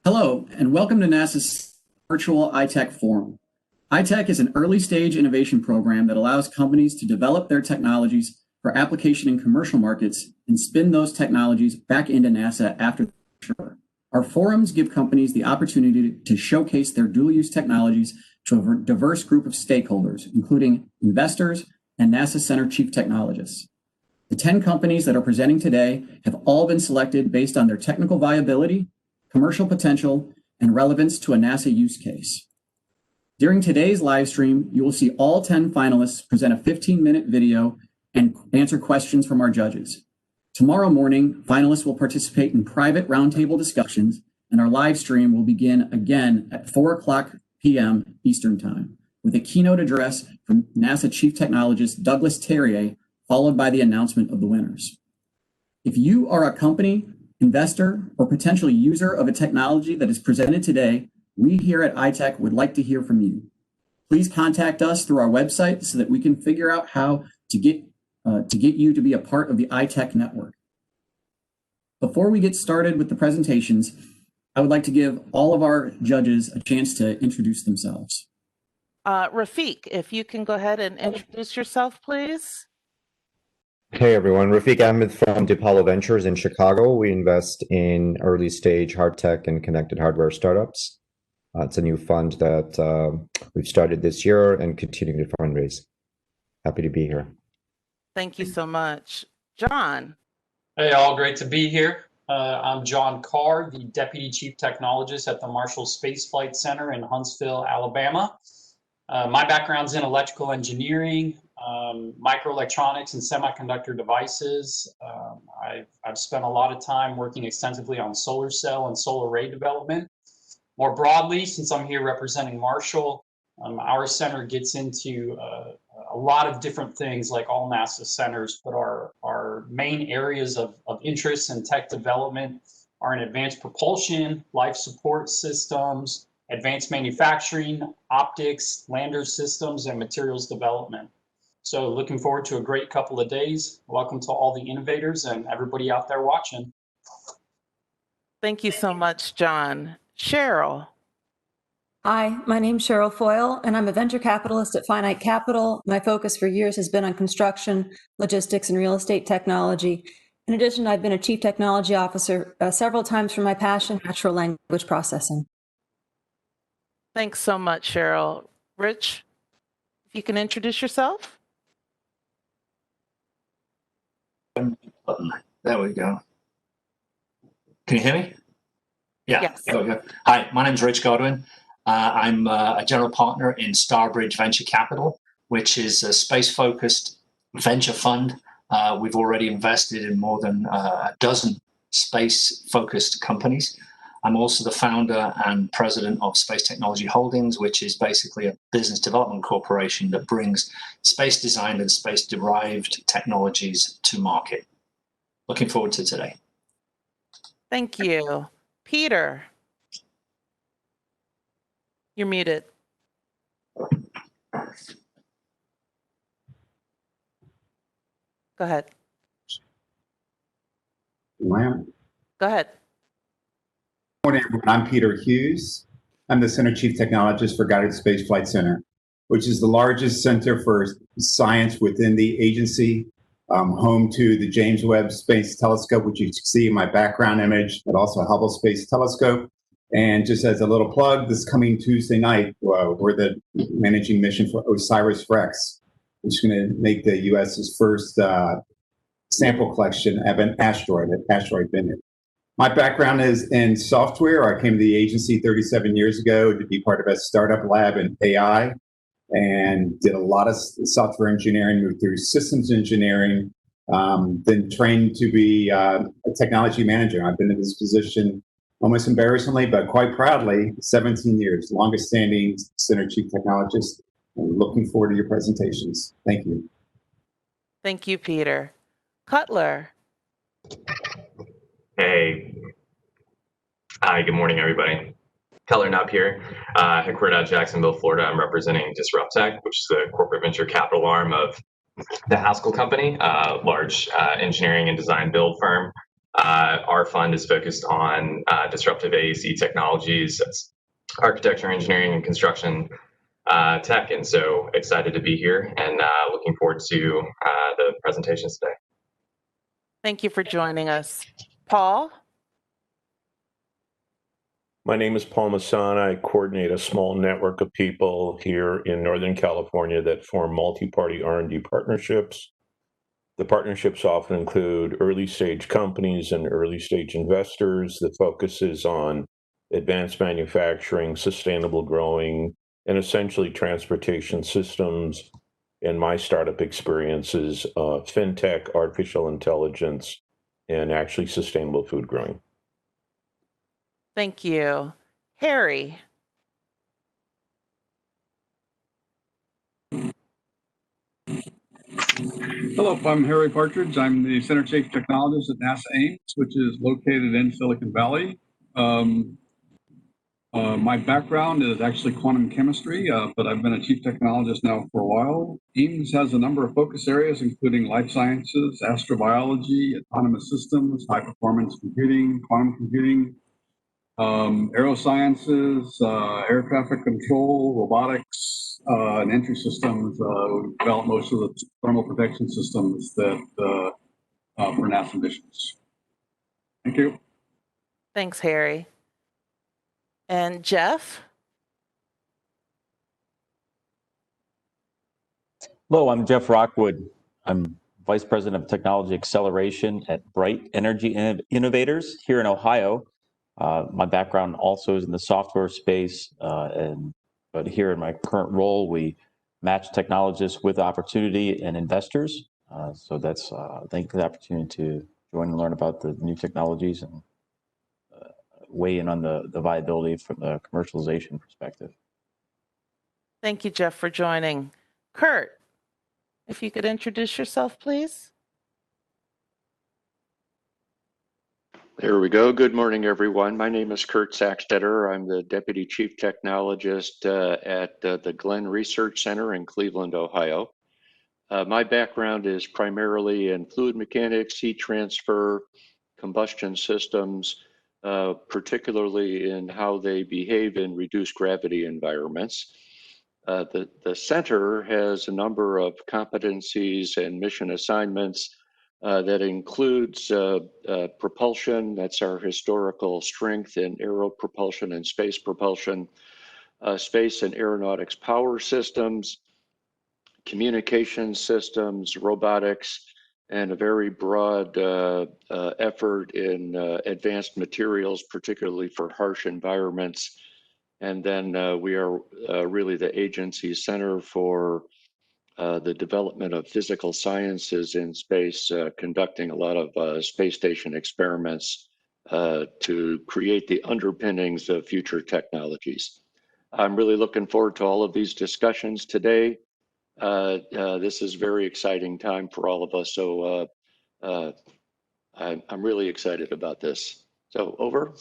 Hello, and welcome to NASA's virtual iTech Forum. iTech is an early-stage innovation program that allows companies to develop their technologies for application in commercial markets and spin those technologies back into NASA after the mature. Our forums give companies the opportunity to showcase their dual-use technologies to a diverse group of stakeholders, including investors and NASA Center chief technologists. The 10 companies that are presenting today have all been selected based on their technical viability, commercial potential, and relevance to a NASA use case. During today's live stream, you will see all 10 finalists present a 15-minute video and answer questions from our judges. Tomorrow morning, finalists will participate in private roundtable discussions, and our live stream will begin again at 4:00 p.m. Eastern Time with a keynote address from NASA Chief Technologist Douglas Terrier, followed by the announcement of the winners. If you are a company, investor, or potential user of a technology that is presented today, we here at iTech would like to hear from you. Please contact us through our website so that we can figure out how to get you to be a part of the iTech network. Before we get started with the presentations, I would like to give all of our judges a chance to introduce themselves. Rafiq, if you can go ahead and introduce yourself, please. Hey everyone, Rafiq Ahmed from DePaulo Ventures in Chicago. We invest in early stage hard tech and connected hardware startups. It's a new fund that we've started this year and continuing to fundraise. Happy to be here. Thank you so much. John. Hey all, great to be here. I'm John Carr, the Deputy Chief Technologist at the Marshall Space Flight Center in Huntsville, Alabama. My background's in electrical engineering, microelectronics and semiconductor devices. I've spent a lot of time working extensively on solar cell and solar array development. More broadly, since I'm here representing Marshall, our center gets into a lot of different things like all NASA centers, but our main areas of interest and tech development are in advanced propulsion, life support systems, advanced manufacturing, optics, lander systems, and materials development. So looking forward to a great couple of days. Welcome to all the innovators and everybody out there watching. Thank you so much, John. Sheryl. Hi, my name's Sheryl Foyle, and I'm a venture capitalist at Finite Capital. My focus for years has been on construction, logistics, and real estate technology. In addition, I've been a chief technology officer several times for my passion, natural language processing. Thanks so much, Sheryl. Rich, if you can introduce yourself. There we go. Can you hear me? Yeah, Yes. There we go. Hi, my name is Rich Godwin. I'm a general partner in Starbridge Venture Capital, which is a space-focused venture fund. We've already invested in more than a dozen space-focused companies. I'm also the founder and president of Space Technology Holdings, which is basically a business development corporation that brings space-designed and space-derived technologies to market. Looking forward to today. Thank you. Peter. You're muted. Go ahead. Go ahead. Good morning, everyone. I'm Peter Hughes. I'm the Center Chief Technologist for Goddard Space Flight Center, which is the largest center for science within the agency, home to the James Webb Space Telescope, which you see in my background image, but also Hubble Space Telescope. And just as a little plug, this coming Tuesday night, we're the managing mission for OSIRIS-REx, which is going to make the U.S.'s first sample collection of an asteroid Bennu. My background is in software. I came to the agency 37 years ago to be part of a startup lab in AI and did a lot of software engineering, moved through systems engineering, then trained to be a technology manager. I've been in this position almost embarrassingly, but quite proudly, 17 years, longest standing Center Chief Technologist. I'm looking forward to your presentations. Thank you. Thank you, Peter. Cutler. Hey. Hi, good morning, everybody. Cutler Knapp here, headquartered out of Jacksonville, Florida. I'm representing DisruptTech, which is the corporate venture capital arm of the Haskell Company, large engineering and design build firm. Our fund is focused on disruptive AEC technologies, that's architecture, engineering, and construction tech. And so excited to be here and looking forward to the presentations today. Thank you for joining us. Paul? My name is Paul Masson. I coordinate a small network of people here in Northern California that form multi-party R&D partnerships. The partnerships often include early-stage companies and early-stage investors. The focus is on advanced manufacturing, sustainable growing, and essentially transportation systems. And my startup experience is fintech, artificial intelligence, and actually sustainable food growing. Thank you. Harry? Hello, I'm Harry Partridge. I'm the Center Chief Technologist at NASA Ames, which is located in Silicon Valley. My background is actually quantum chemistry, but I've been a chief technologist now for a while. Ames has a number of focus areas, including life sciences, astrobiology, autonomous systems, high performance computing, quantum computing, aerosciences, air traffic control, robotics, and entry systems. We develop most of the thermal protection systems that for NASA missions. Thank you. Thanks, Harry. And Jeff? Hello, I'm Jeff Rockwood. I'm Vice President of Technology Acceleration at Bright Energy Innovators here in Ohio. My background also is in the software space, but here in my current role, we match technologists with opportunity and investors. So that's thank you for the opportunity to join and learn about the new technologies and weigh in on the viability from the commercialization perspective. Thank you, Jeff, for joining. Kurt, if you could introduce yourself, please. There we go. Good morning, everyone. My name is Kurt Sachstetter. I'm the Deputy Chief Technologist at the Glenn Research Center in Cleveland, Ohio. My background is primarily in fluid mechanics, heat transfer, combustion systems, particularly in how they behave in reduced gravity environments. The center has a number of competencies and mission assignments that includes propulsion. That's our historical strength in aero propulsion and space propulsion, space and aeronautics power systems, communication systems, robotics, and a very broad effort in advanced materials, particularly for harsh environments. And then we are really the agency center for the development of physical sciences in space, conducting a lot of space station experiments to create the underpinnings of future technologies. I'm really looking forward to all of these discussions today. This is a very exciting time for all of us, so I'm really excited about this. So, over.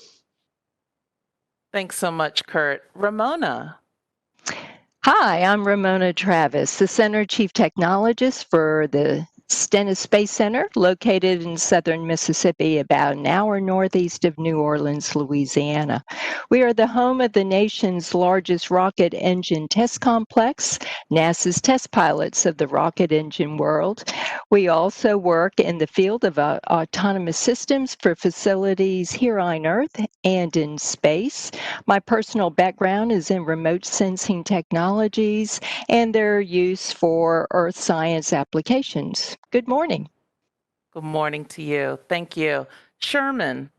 Thanks so much, Kurt. Ramona. Hi, I'm Ramona Travis, the Center Chief Technologist for the Stennis Space Center, located in southern Mississippi, about an hour northeast of New Orleans, Louisiana. We are the home of the nation's largest rocket engine test complex, NASA's test pilots of the rocket engine world. We also work in the field of autonomous systems for facilities here on Earth and in space. My personal background is in remote sensing technologies and their use for Earth science applications. Good morning. Good morning to you. Thank you. Sherman.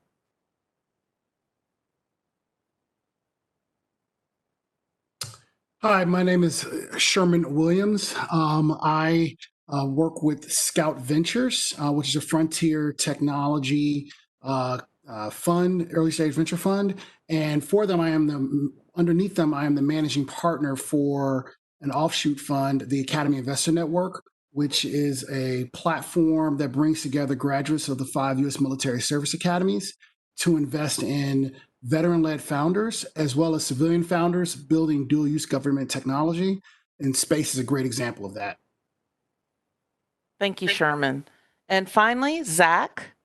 Hi, my name is Sherman Williams. I work with Scout Ventures, which is a frontier technology fund, early stage venture fund. And for them, underneath them, I am the managing partner for an offshoot fund, the Academy Investor Network, which is a platform that brings together graduates of the 5 U.S. military service academies to invest in veteran-led founders as well as civilian founders building dual-use government technology. And space is a great example of that. Thank you, Sherman. And finally, Zach.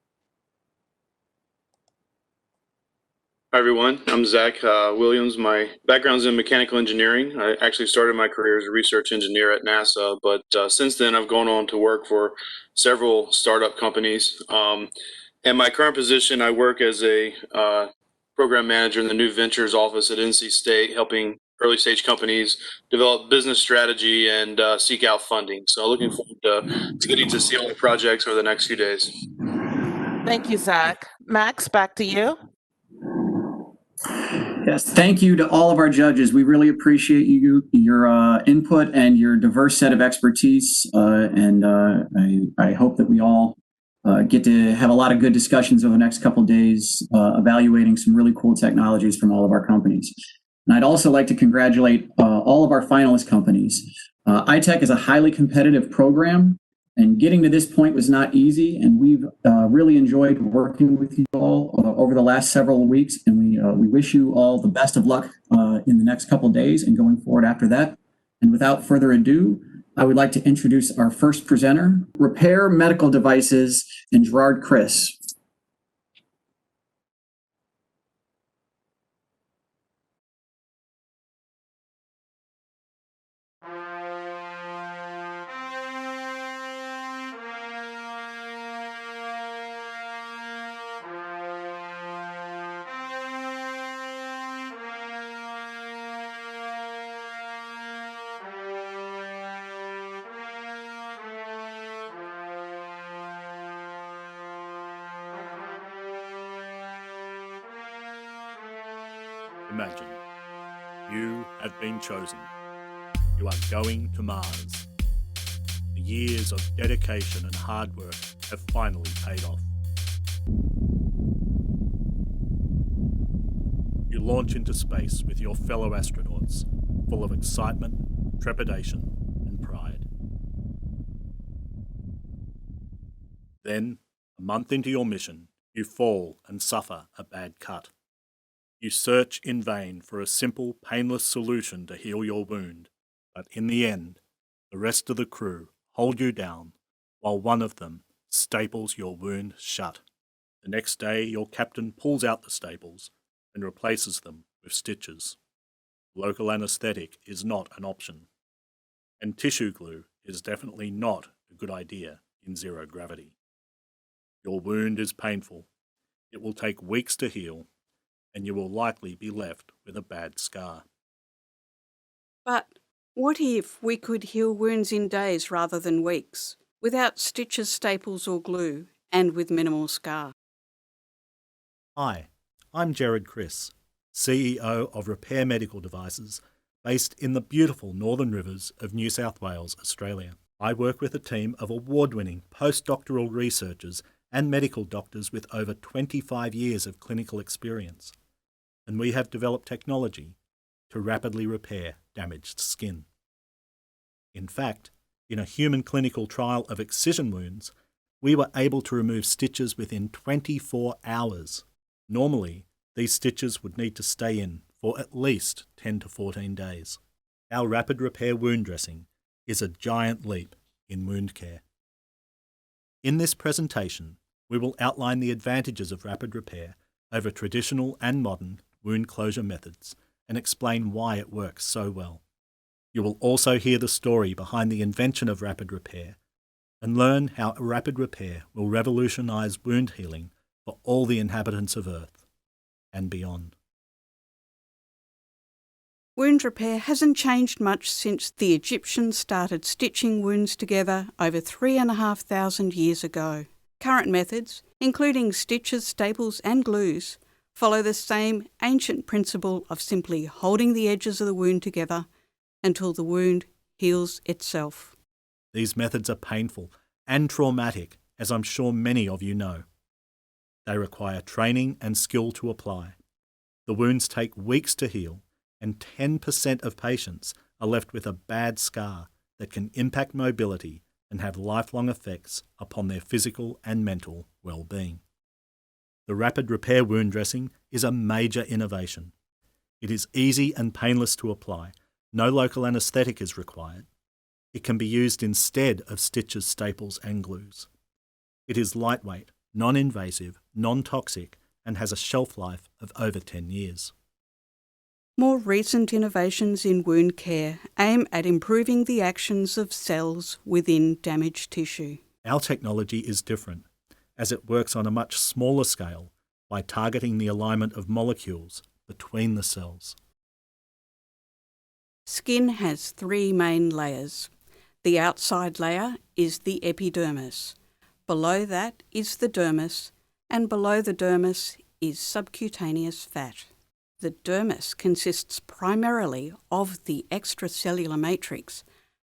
Hi, everyone. I'm Zach Williams. My background's in mechanical engineering. I actually started my career as a research engineer at NASA, but since then I've gone on to work for several startup companies. In my current position, I work as a program manager in the new ventures office at NC State, helping early stage companies develop business strategy and seek out funding. So looking forward to getting to see all the projects over the next few days. Thank you, Zach. Max, back to you. Yes, thank you to all of our judges. We really appreciate your input and your diverse set of expertise. I hope that we all get to have a lot of good discussions over the next couple of days, evaluating some really cool technologies from all of our companies. And I'd also like to congratulate all of our finalist companies. iTech is a highly competitive program, and getting to this point was not easy. And we've really enjoyed working with you all over the last several weeks. And we wish you all the best of luck in the next couple of days and going forward after that. And without further ado, I would like to introduce our first presenter, Repair Medical Devices, and Gerard Chris. Imagine, you have been chosen. You are going to Mars. The years of dedication and hard work have finally paid off. You launch into space with your fellow astronauts, full of excitement, trepidation, and pride. Then, a month into your mission, you fall and suffer a bad cut. You search in vain for a simple, painless solution to heal your wound, but in the end, the rest of the crew hold you down while one of them staples your wound shut. The next day, your captain pulls out the staples and replaces them with stitches. Local anesthetic is not an option, and tissue glue is definitely not a good idea in zero gravity. Your wound is painful. It will take weeks to heal, and you will likely be left with a bad scar. But what if we could heal wounds in days rather than weeks, without stitches, staples or glue, and with minimal scar? Hi, I'm Jared Chris, CEO of Repair Medical Devices, based in the beautiful Northern Rivers of New South Wales, Australia. I work with a team of award-winning postdoctoral researchers and medical doctors with over 25 years of clinical experience, and we have developed technology to rapidly repair damaged skin. In fact, in a human clinical trial of excision wounds, we were able to remove stitches within 24 hours. Normally, these stitches would need to stay in for at least 10 to 14 days. Our rapid repair wound dressing is a giant leap in wound care. In this presentation, we will outline the advantages of rapid repair over traditional and modern wound closure methods and explain why it works so well. You will also hear the story behind the invention of rapid repair and learn how rapid repair will revolutionize wound healing for all the inhabitants of Earth and beyond. Wound repair hasn't changed much since the Egyptians started stitching wounds together over 3,500 years ago. Current methods, including stitches, staples and glues, follow the same ancient principle of simply holding the edges of the wound together until the wound heals itself. These methods are painful and traumatic, as I'm sure many of you know. They require training and skill to apply. The wounds take weeks to heal, and 10% of patients are left with a bad scar that can impact mobility and have lifelong effects upon their physical and mental well-being. The rapid repair wound dressing is a major innovation. It is easy and painless to apply. No local anaesthetic is required. It can be used instead of stitches, staples and glues. It is lightweight, non-invasive, non-toxic, and has a shelf life of over 10 years. More recent innovations in wound care aim at improving the actions of cells within damaged tissue. Our technology is different, as it works on a much smaller scale by targeting the alignment of molecules between the cells. Skin has three main layers. The outside layer is the epidermis. Below that is the dermis, and below the dermis is subcutaneous fat. The dermis consists primarily of the extracellular matrix,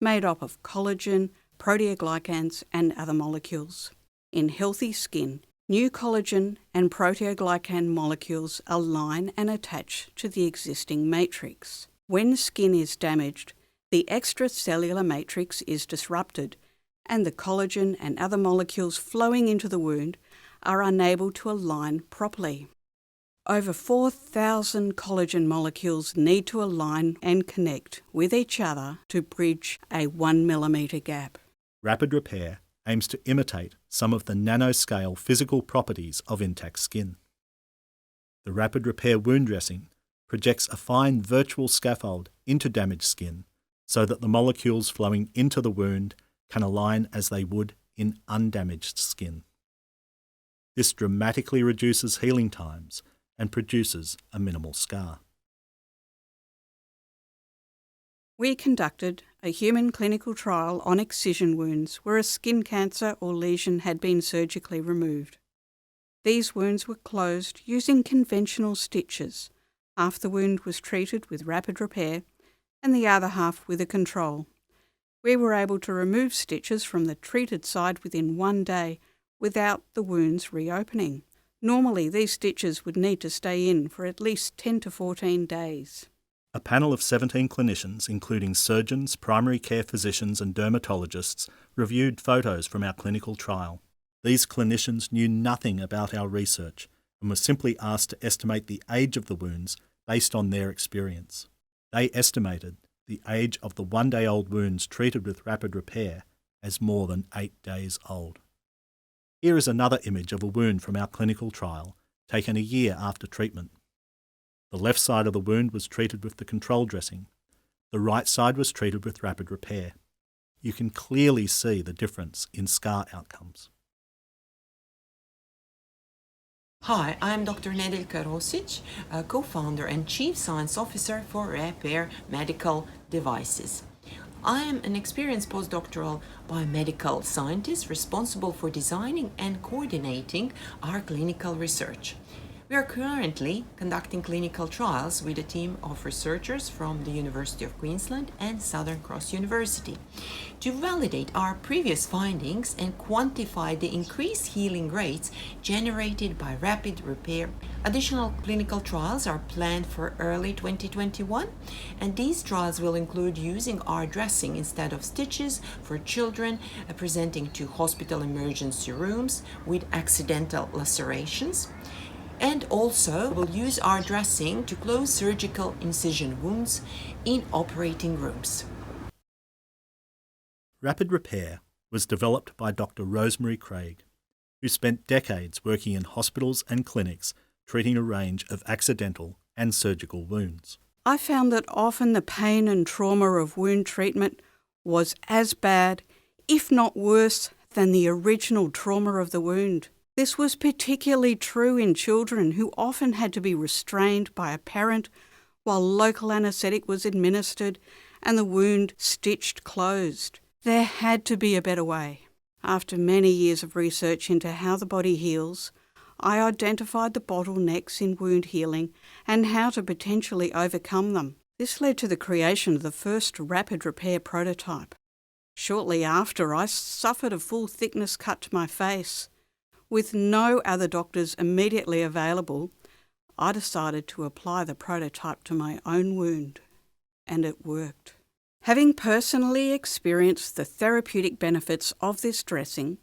made up of collagen, proteoglycans, and other molecules. In healthy skin, new collagen and proteoglycan molecules align and attach to the existing matrix. When skin is damaged, the extracellular matrix is disrupted, and the collagen and other molecules flowing into the wound are unable to align properly. Over 4,000 collagen molecules need to align and connect with each other to bridge a 1 millimetre gap. Rapid Repair aims to imitate some of the nanoscale physical properties of intact skin. The Rapid Repair wound dressing projects a fine virtual scaffold into damaged skin so that the molecules flowing into the wound can align as they would in undamaged skin. This dramatically reduces healing times and produces a minimal scar. We conducted a human clinical trial on excision wounds where a skin cancer or lesion had been surgically removed. These wounds were closed using conventional stitches. Half the wound was treated with Rapid Repair and the other half with a control. We were able to remove stitches from the treated side within 1 day without the wounds reopening. Normally, these stitches would need to stay in for at least 10 to 14 days. A panel of 17 clinicians, including surgeons, primary care physicians and dermatologists, reviewed photos from our clinical trial. These clinicians knew nothing about our research and were simply asked to estimate the age of the wounds based on their experience. They estimated the age of the 1-day-old wounds treated with Rapid Repair as more than 8 days old. Here is another image of a wound from our clinical trial, taken a year after treatment. The left side of the wound was treated with the control dressing. The right side was treated with Rapid Repair. You can clearly see the difference in scar outcomes. Hi, I'm Dr. Nedeljka Rosic, co-founder and chief science officer for Repair Medical Devices. I am an experienced postdoctoral biomedical scientist responsible for designing and coordinating our clinical research. We are currently conducting clinical trials with a team of researchers from the University of Queensland and Southern Cross University to validate our previous findings and quantify the increased healing rates generated by Rapid Repair. Additional clinical trials are planned for early 2021, and these trials will include using our dressing instead of stitches for children presenting to hospital emergency rooms with accidental lacerations. And also will use our dressing to close surgical incision wounds in operating rooms. Rapid Repair was developed by Dr. Rosemary Craig, who spent decades working in hospitals and clinics treating a range of accidental and surgical wounds. I found that often the pain and trauma of wound treatment was as bad, if not worse, than the original trauma of the wound. This was particularly true in children who often had to be restrained by a parent while local anaesthetic was administered and the wound stitched closed. There had to be a better way. After many years of research into how the body heals, I identified the bottlenecks in wound healing and how to potentially overcome them. This led to the creation of the first Rapid Repair prototype. Shortly after, I suffered a full thickness cut to my face. With no other doctors immediately available, I decided to apply the prototype to my own wound, and it worked. Having personally experienced the therapeutic benefits of this dressing,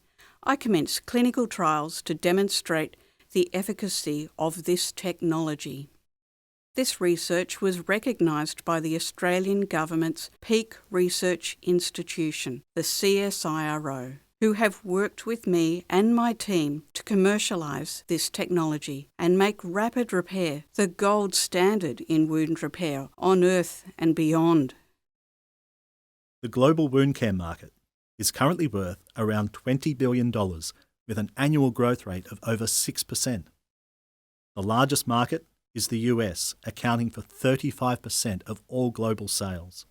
I commenced clinical trials to demonstrate the efficacy of this technology. This research was recognised by the Australian Government's Peak Research Institution, the CSIRO. who have worked with me and my team to commercialise this technology and make rapid repair the gold standard in wound repair on Earth and beyond. The global wound care market is currently worth around $20 billion with an annual growth rate of over 6%. The largest market is the US, accounting for 35% of all global sales.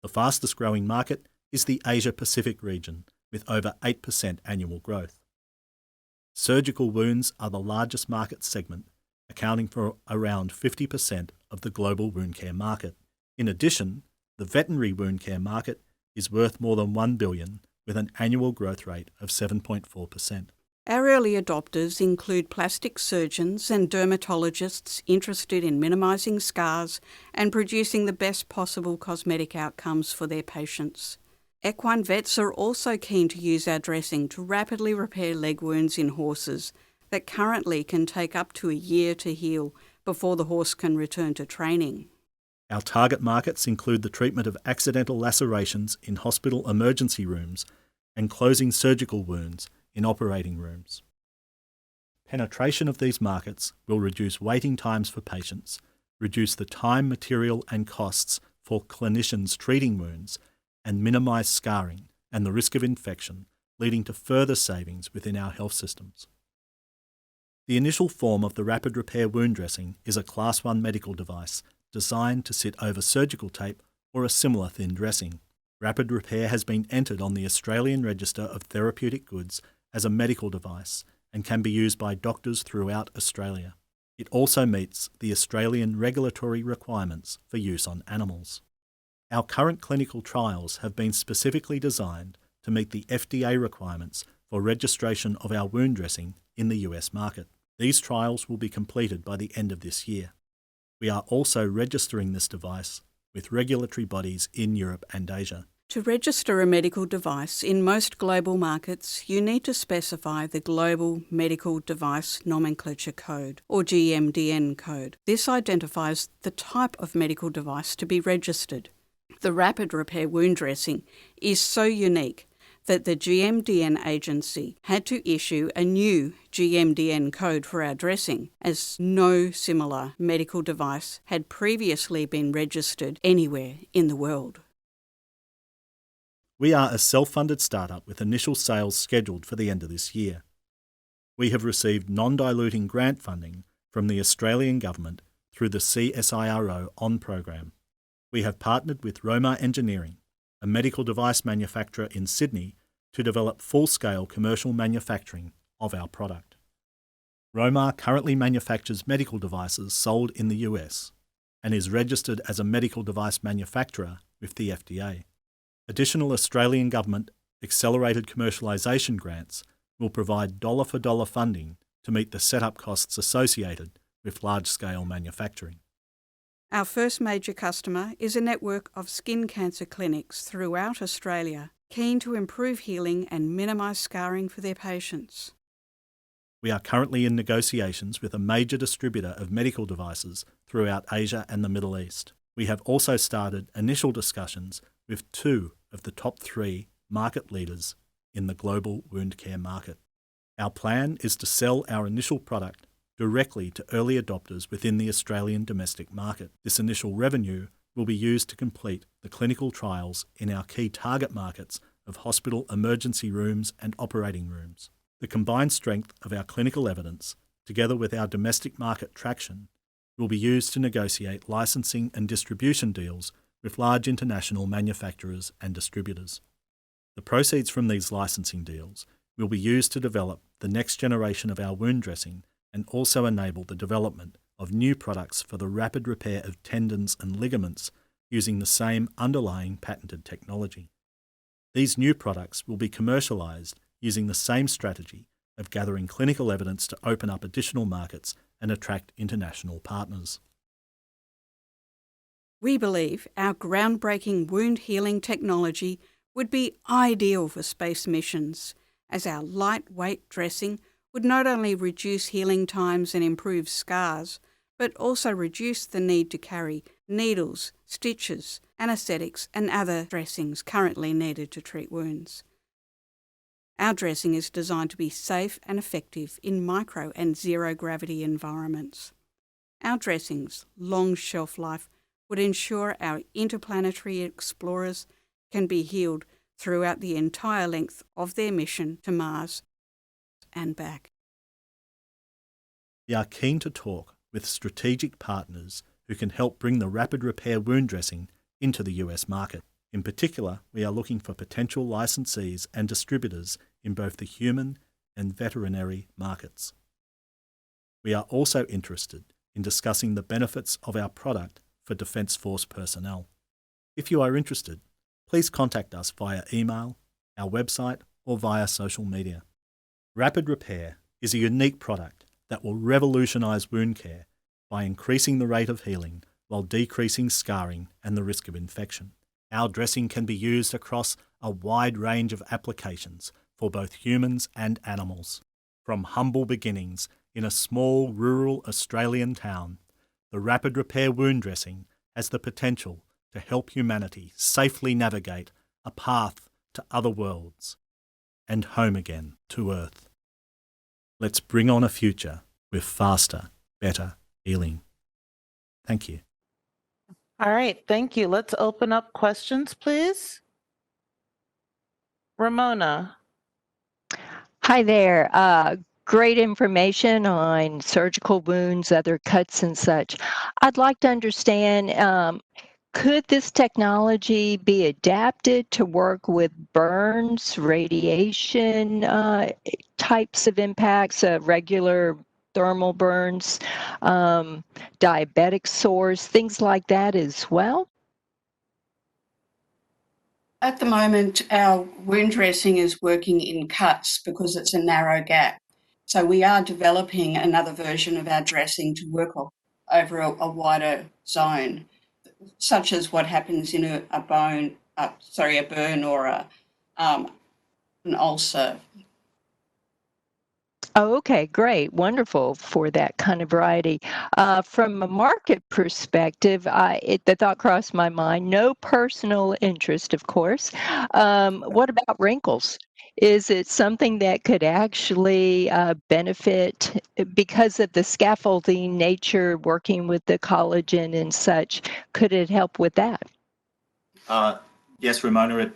The fastest growing market is the Asia-Pacific region, with over 8% annual growth. Surgical wounds are the largest market segment, accounting for around 50% of the global wound care market. In addition, the veterinary wound care market is worth more than $1 billion, with an annual growth rate of 7.4%. Our early adopters include plastic surgeons and dermatologists interested in minimising scars and producing the best possible cosmetic outcomes for their patients. Equine vets are also keen to use our dressing to rapidly repair leg wounds in horses that currently can take up to a year to heal before the horse can return to training. Our target markets include the treatment of accidental lacerations in hospital emergency rooms and closing surgical wounds in operating rooms. Penetration of these markets will reduce waiting times for patients, reduce the time, material and costs for clinicians treating wounds, and minimise scarring and the risk of infection, leading to further savings within our health systems. The initial form of the rapid repair wound dressing is a Class 1 medical device designed to sit over surgical tape or a similar thin dressing. Rapid repair has been entered on the Australian Register of Therapeutic Goods as a medical device and can be used by doctors throughout Australia. It also meets the Australian regulatory requirements for use on animals. Our current clinical trials have been specifically designed to meet the FDA requirements for registration of our wound dressing in the US market. These trials will be completed by the end of this year. We are also registering this device with regulatory bodies in Europe and Asia. To register a medical device in most global markets, you need to specify the Global Medical Device Nomenclature Code, or GMDN code. This identifies the type of medical device to be registered. The rapid repair wound dressing is so unique that the GMDN agency had to issue a new GMDN code for our dressing, as no similar medical device had previously been registered anywhere in the world. We are a self-funded startup with initial sales scheduled for the end of this year. We have received non-diluting grant funding from the Australian Government through the CSIRO ON program. We have partnered with Roma Engineering, a medical device manufacturer in Sydney, to develop full-scale commercial manufacturing of our product. Roma currently manufactures medical devices sold in the US and is registered as a medical device manufacturer with the FDA. Additional Australian Government accelerated commercialisation grants will provide dollar-for-dollar funding to meet the setup costs associated with large-scale manufacturing. Our first major customer is a network of skin cancer clinics throughout Australia, keen to improve healing and minimise scarring for their patients. We are currently in negotiations with a major distributor of medical devices throughout Asia and the Middle East. We have also started initial discussions with 2 of the top 3 market leaders in the global wound care market. Our plan is to sell our initial product directly to early adopters within the Australian domestic market. This initial revenue will be used to complete the clinical trials in our key target markets of hospital emergency rooms and operating rooms. The combined strength of our clinical evidence, together with our domestic market traction, will be used to negotiate licensing and distribution deals with large international manufacturers and distributors. The proceeds from these licensing deals will be used to develop the next generation of our wound dressing and also enable the development of new products for the rapid repair of tendons and ligaments using the same underlying patented technology. These new products will be commercialised using the same strategy of gathering clinical evidence to open up additional markets and attract international partners. We believe our groundbreaking wound healing technology would be ideal for space missions, as our lightweight dressing would not only reduce healing times and improve scars, but also reduce the need to carry needles, stitches, anaesthetics and other dressings currently needed to treat wounds. Our dressing is designed to be safe and effective in micro and zero gravity environments. Our dressing's long shelf life would ensure our interplanetary explorers can be healed throughout the entire length of their mission to Mars and back. We are keen to talk with strategic partners who can help bring the rapid repair wound dressing into the US market. In particular, we are looking for potential licensees and distributors in both the human and veterinary markets. We are also interested in discussing the benefits of our product for Defence Force personnel. If you are interested, please contact us via email, our website, or via social media. Rapid Repair is a unique product that will revolutionise wound care by increasing the rate of healing while decreasing scarring and the risk of infection. Our dressing can be used across a wide range of applications for both humans and animals. From humble beginnings in a small rural Australian town, the Rapid Repair wound dressing has the potential to help humanity safely navigate a path to other worlds and home again to Earth. Let's bring on a future with faster, better healing. Thank you. All right, thank you. Let's open up questions, please. Ramona. Hi there. Great information on surgical wounds, other cuts and such. I'd like to understand, could this technology be adapted to work with burns, radiation types of impacts, regular thermal burns, diabetic sores, things like that as well? At the moment, our wound dressing is working in cuts because it's a narrow gap. So we are developing another version of our dressing to work over a wider zone, such as what happens in a burn or an ulcer. Oh, okay, great, wonderful for that kind of variety. From a market perspective, the thought crossed my mind, no personal interest, of course. What about wrinkles? Is it something that could actually benefit because of the scaffolding nature, working with the collagen and such? Could it help with that? Yes, Ramona,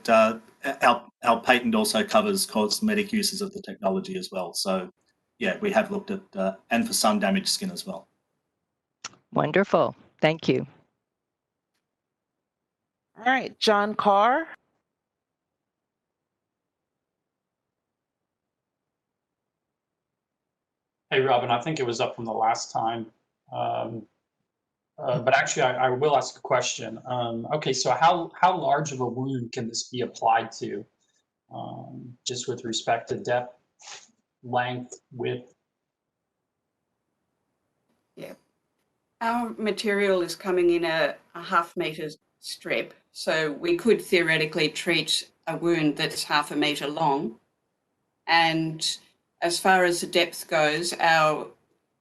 our patent also covers cosmetic uses of the technology as well. So, yeah, we have looked at, and for sun damaged skin as well. Wonderful. Thank you. All right, John Carr. Hey, Robin, I think it was up from the last time. But actually, I will ask a question. Okay, so how large of a wound can this be applied to, just with respect to depth, length, width? Yeah. Our material is coming in a 1/2 meter strip, so we could theoretically treat a wound that's 1/2 meter long. And as far as the depth goes, our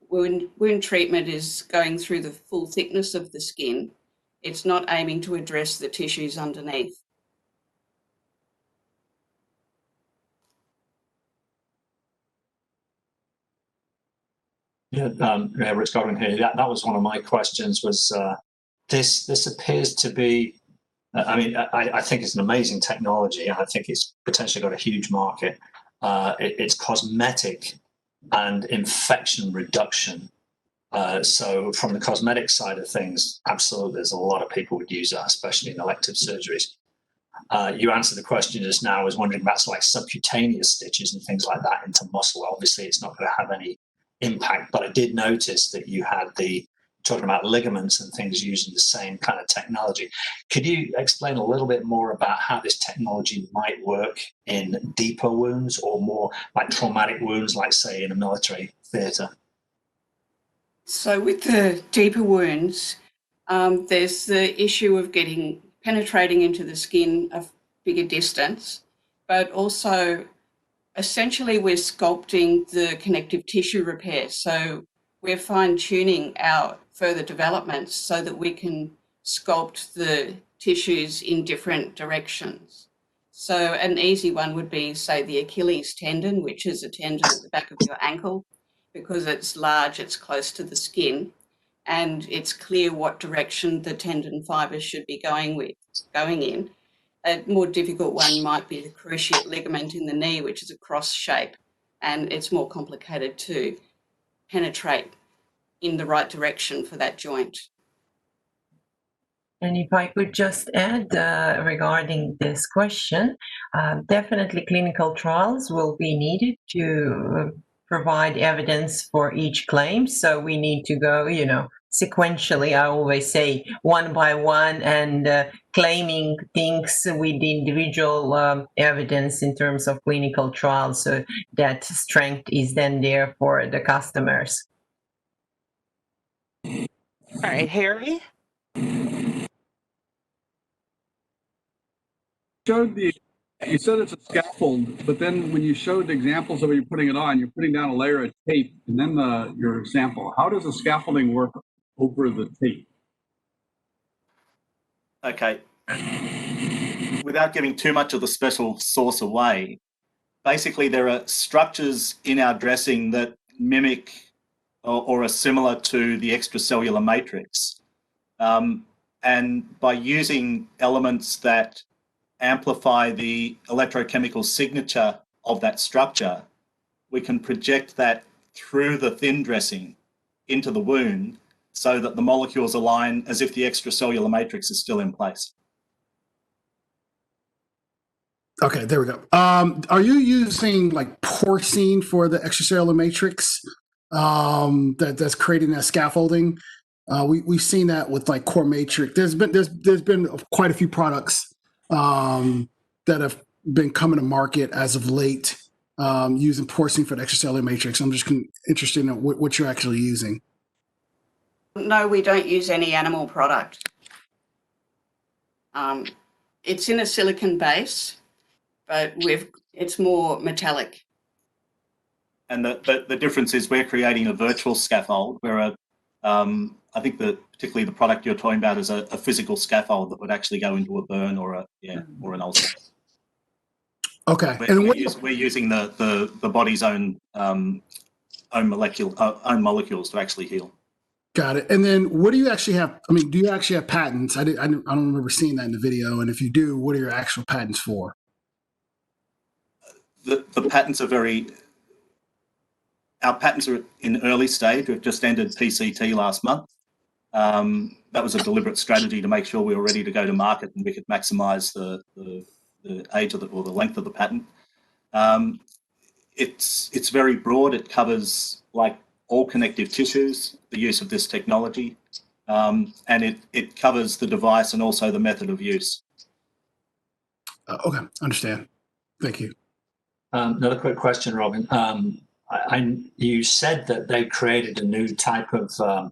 wound treatment is going through the full thickness of the skin. It's not aiming to address the tissues underneath. Yeah, Rich Godwin here. That was one of my questions. Was this appears to be? I mean, I think it's an amazing technology. I think it's potentially got a huge market. It's cosmetic and infection reduction. So from the cosmetic side of things, absolutely, there's a lot of people would use that, especially in elective surgeries. You answered the question just now. I was wondering about like subcutaneous stitches and things like that into muscle. Obviously, it's not going to have any impact, but I did notice that you had talking about ligaments and things using the same kind of technology. Could you explain a little bit more about how this technology might work in deeper wounds or more like traumatic wounds, like say in a military theatre? So with the deeper wounds, there's the issue of penetrating into the skin a bigger distance, but also essentially we're sculpting the connective tissue repair. So we're fine-tuning our further developments so that we can sculpt the tissues in different directions. So an easy one would be, say, the Achilles tendon, which is a tendon at the back of your ankle. Because it's large, it's close to the skin, and it's clear what direction the tendon fibers should be going in. A more difficult one might be the cruciate ligament in the knee, which is a cross shape, and it's more complicated to penetrate in the right direction for that joint. And if I could just add regarding this question, definitely clinical trials will be needed to provide evidence for each claim. So we need to go, sequentially, I always say one by one, and claiming things with the individual evidence in terms of clinical trials. So that strength is then there for the customers. All right, Harry? You said it's a scaffold, but then when you showed examples of it, you're putting it on, you're putting down a layer of tape and then your sample. How does the scaffolding work over the tape? Okay. Without giving too much of the special sauce away, basically there are structures in our dressing that mimic or are similar to the extracellular matrix. And by using elements that amplify the electrochemical signature of that structure, we can project that through the thin dressing into the wound so that the molecules align as if the extracellular matrix is still in place. Okay, there we go. Are you using like porcine for the extracellular matrix that's creating that scaffolding? We've seen that with like core matrix. There's been quite a few products that have been coming to market as of late using porcine for the extracellular matrix. I'm just interested in what you're actually using. No, we don't use any animal product. It's in a silicon base, but it's more metallic. And the difference is we're creating a virtual scaffold where I think particularly the product you're talking about is a physical scaffold that would actually go into a burn or an ulcer. Okay, We're using the body's own molecules to actually heal. Got it. And then what do you actually have? I mean, do you actually have patents? I don't remember seeing that in the video. And if you do, what are your actual patents for? The patents are our patents are in early stage. We've just ended PCT last month. That was a deliberate strategy to make sure we were ready to go to market and we could maximize the age of or the length of the patent. It's very broad. It covers like all connective tissues, the use of this technology, and it covers the device and also the method of use. Okay, understand. Thank you. Another quick question, Robin. You said that they created a new type of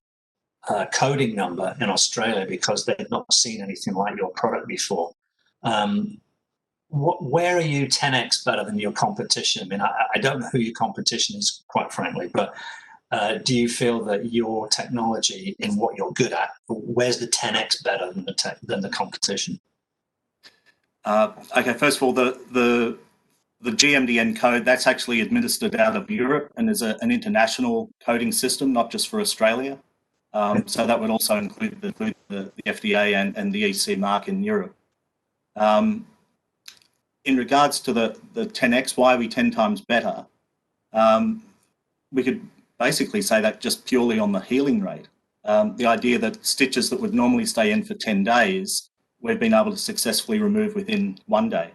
coding number in Australia because they've not seen anything like your product before. Where are you 10x better than your competition? I mean, I don't know who your competition is, quite frankly, but do you feel that your technology in what you're good at, where's the 10x better than the competition? Okay, first of all, the GMDN code, that's actually administered out of Europe and is an international coding system, not just for Australia. So that would also include the FDA and the EC mark in Europe. In regards to the 10x, why are we 10 times better? We could basically say that just purely on the healing rate. The idea that stitches that would normally stay in for 10 days, we've been able to successfully remove within 1 day.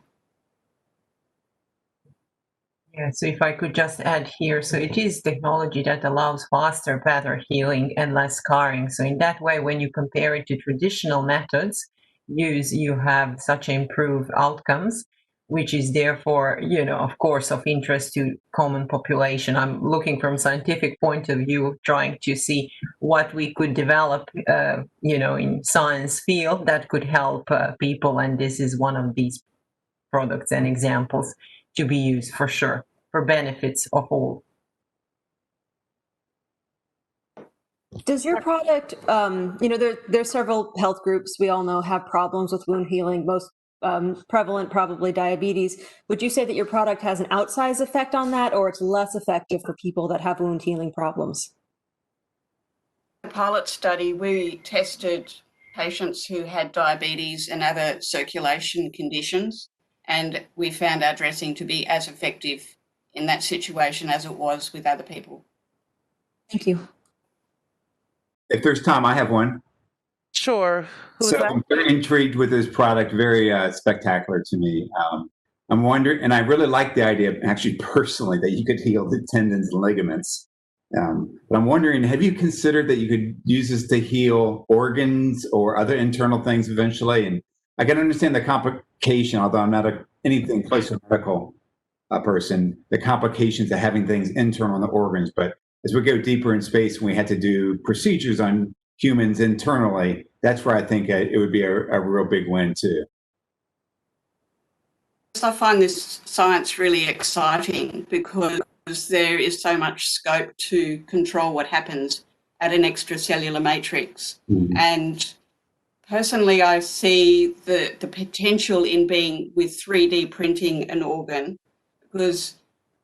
Yeah, so if I could just add here, so it is technology that allows faster, better healing and less scarring. So in that way, when you compare it to traditional methods, you have such improved outcomes, which is therefore, of course, of interest to common population. I'm looking from scientific point of view, trying to see what we could develop, in science field that could help people. And this is one of these products and examples to be used for sure, for benefits of all. Does your product, there's several health groups we all know have problems with wound healing. prevalent, probably diabetes. Would you say that your product has an outsized effect on that, or it's less effective for people that have wound healing problems? The pilot study, we tested patients who had diabetes and other circulation conditions, and we found our dressing to be as effective in that situation as it was with other people. Thank you. If there's time, I have one. Sure. Who's So that? I'm very intrigued with this product, very spectacular to me. I'm wondering, and I really like the idea, actually personally, that you could heal the tendons and ligaments. But I'm wondering, have you considered that you could use this to heal organs or other internal things eventually? And I can understand the complication, although I'm not anything close to a medical person, the complications of having things internal in the organs. But as we go deeper in space and we had to do procedures on humans internally, that's where I think it would be a real big win too. I find this science really exciting because there is so much scope to control what happens at an extracellular matrix. And personally, I see the potential in being with 3D printing an organ, because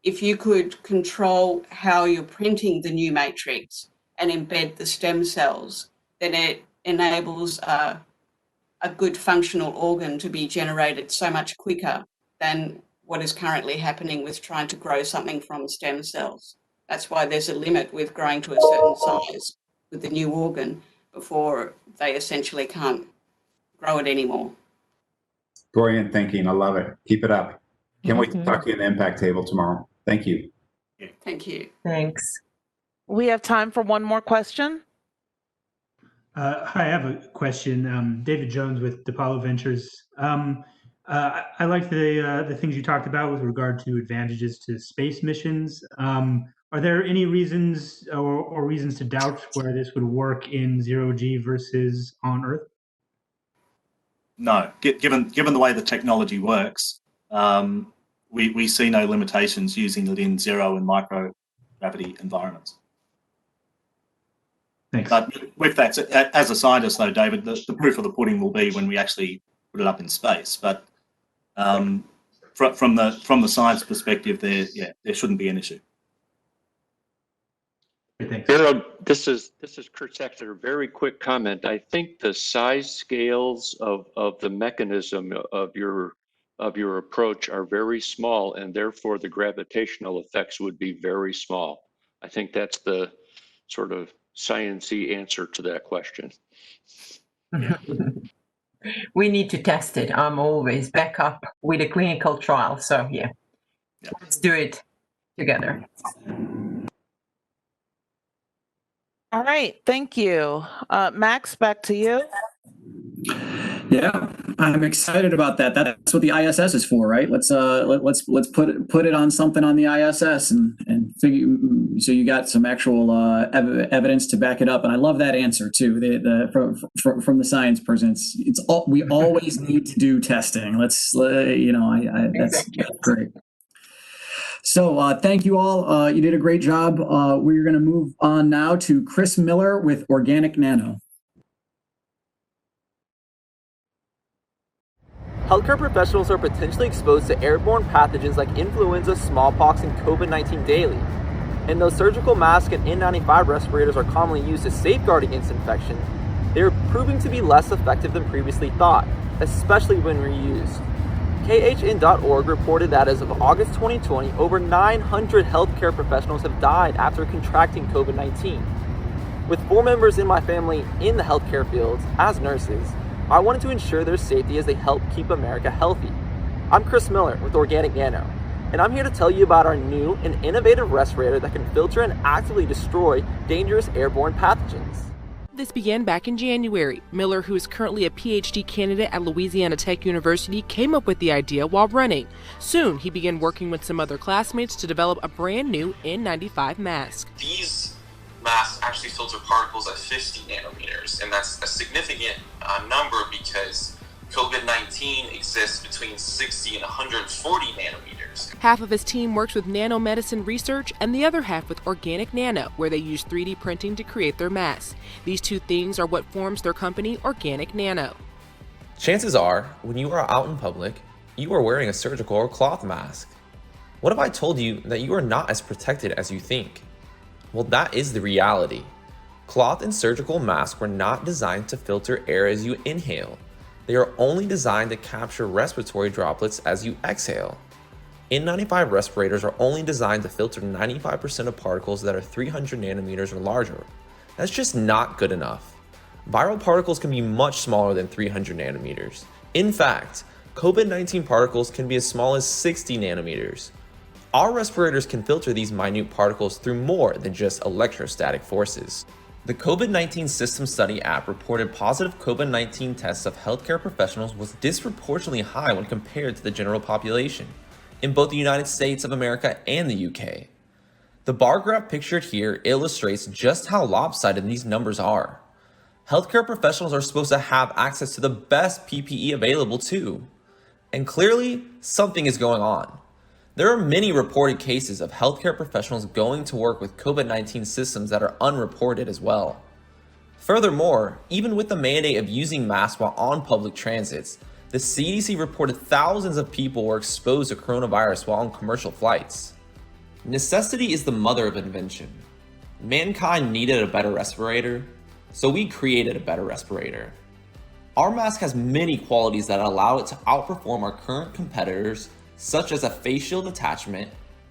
if you could control how you're printing the new matrix and embed the stem cells, then it enables a good functional organ to be generated so much quicker than what is currently happening with trying to grow something from stem cells. That's why there's a limit with growing to a certain size with the new organ before they essentially can't grow it anymore. Brilliant thinking. I love it. Keep it up. Can't wait to talk to you in the impact table tomorrow. Thank you. Thank you. Thanks. We have time for one more question. Hi, I have a question. David Jones with DePaulo Ventures. I like the things you talked about with regard to advantages to space missions. Are there any reasons or reasons to doubt where this would work in zero-G versus on Earth? No, given the way the technology works, we see no limitations using it in zero and microgravity environments. Thanks. But with that, as a scientist though, David, the proof of the pudding will be when we actually put it up in space. But from the science perspective, there shouldn't be an issue. Harold, this is Kurt Sachstetter. Very quick comment. I think the size scales of the mechanism of your approach are very small, and therefore the gravitational effects would be very small. I think that's the sort of science-y answer to that question. We need to test it. I'm always back up with a clinical trial. So yeah, let's do it together. All right, thank you. Max, back to you. Yeah, I'm excited about that. That's what the ISS is for, right? Let's put it on something on the ISS and figure, so you got some actual evidence to back it up. And I love that answer too. From the science person, we always need to do testing. That's great. So thank you all. You did a great job. We're going to move on now to Chris Miller with Organic Nano. Healthcare professionals are potentially exposed to airborne pathogens like influenza, smallpox, and COVID-19 daily. And though surgical masks and N95 respirators are commonly used to safeguard against infection, they are proving to be less effective than previously thought, especially when reused. KHN.org reported that as of August 2020, over 900 healthcare professionals have died after contracting COVID-19. With 4 members in my family in the healthcare fields as nurses, I wanted to ensure their safety as they help keep America healthy. I'm Chris Miller with Organic Nano, and I'm here to tell you about our new and innovative respirator that can filter and actively destroy dangerous airborne pathogens. This began back in January. Miller, who is currently a PhD candidate at Louisiana Tech University, came up with the idea while running. Soon, he began working with some other classmates to develop a brand new N95 mask. These masks actually filter particles at 50 nanometers, and that's a significant number because COVID-19 exists between 60 and 140 nanometers. Half of his team works with nanomedicine research and the other half with Organic Nano, where they use 3D printing to create their masks. These two things are what forms their company, Organic Nano. Chances are, when you are out in public, you are wearing a surgical or cloth mask. What if I told you that you are not as protected as you think? Well, that is the reality. Cloth and surgical masks were not designed to filter air as you inhale. They are only designed to capture respiratory droplets as you exhale. N95 respirators are only designed to filter 95% of particles that are 300 nanometers or larger. That's just not good enough. Viral particles can be much smaller than 300 nanometers. In fact, COVID-19 particles can be as small as 60 nanometers. Our respirators can filter these minute particles through more than just electrostatic forces. The COVID-19 System Study app reported positive COVID-19 tests of healthcare professionals was disproportionately high when compared to the general population in both the United States of America and the UK. The bar graph pictured here illustrates just how lopsided these numbers are. Healthcare professionals are supposed to have access to the best PPE available too. And clearly, something is going on. There are many reported cases of healthcare professionals going to work with COVID-19 systems that are unreported as well. Furthermore, even with the mandate of using masks while on public transits, the CDC reported thousands of people were exposed to coronavirus while on commercial flights. Necessity is the mother of invention. Mankind needed a better respirator, so we created a better respirator. Our mask has many qualities that allow it to outperform our current competitors, such as a face shield attachment,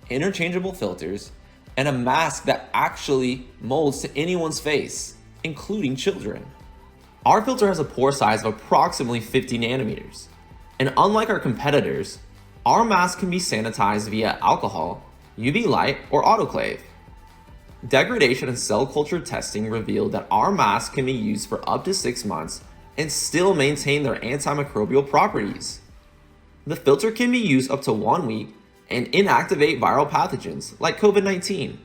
interchangeable filters, and a mask that actually molds to anyone's face, including children. Our filter has a pore size of approximately 50 nanometers, and unlike our competitors, our mask can be sanitized via alcohol, UV light, or autoclave. Degradation and cell culture testing revealed that our mask can be used for up to 6 months and still maintain their antimicrobial properties. The filter can be used up to 1 week and inactivate viral pathogens like COVID-19.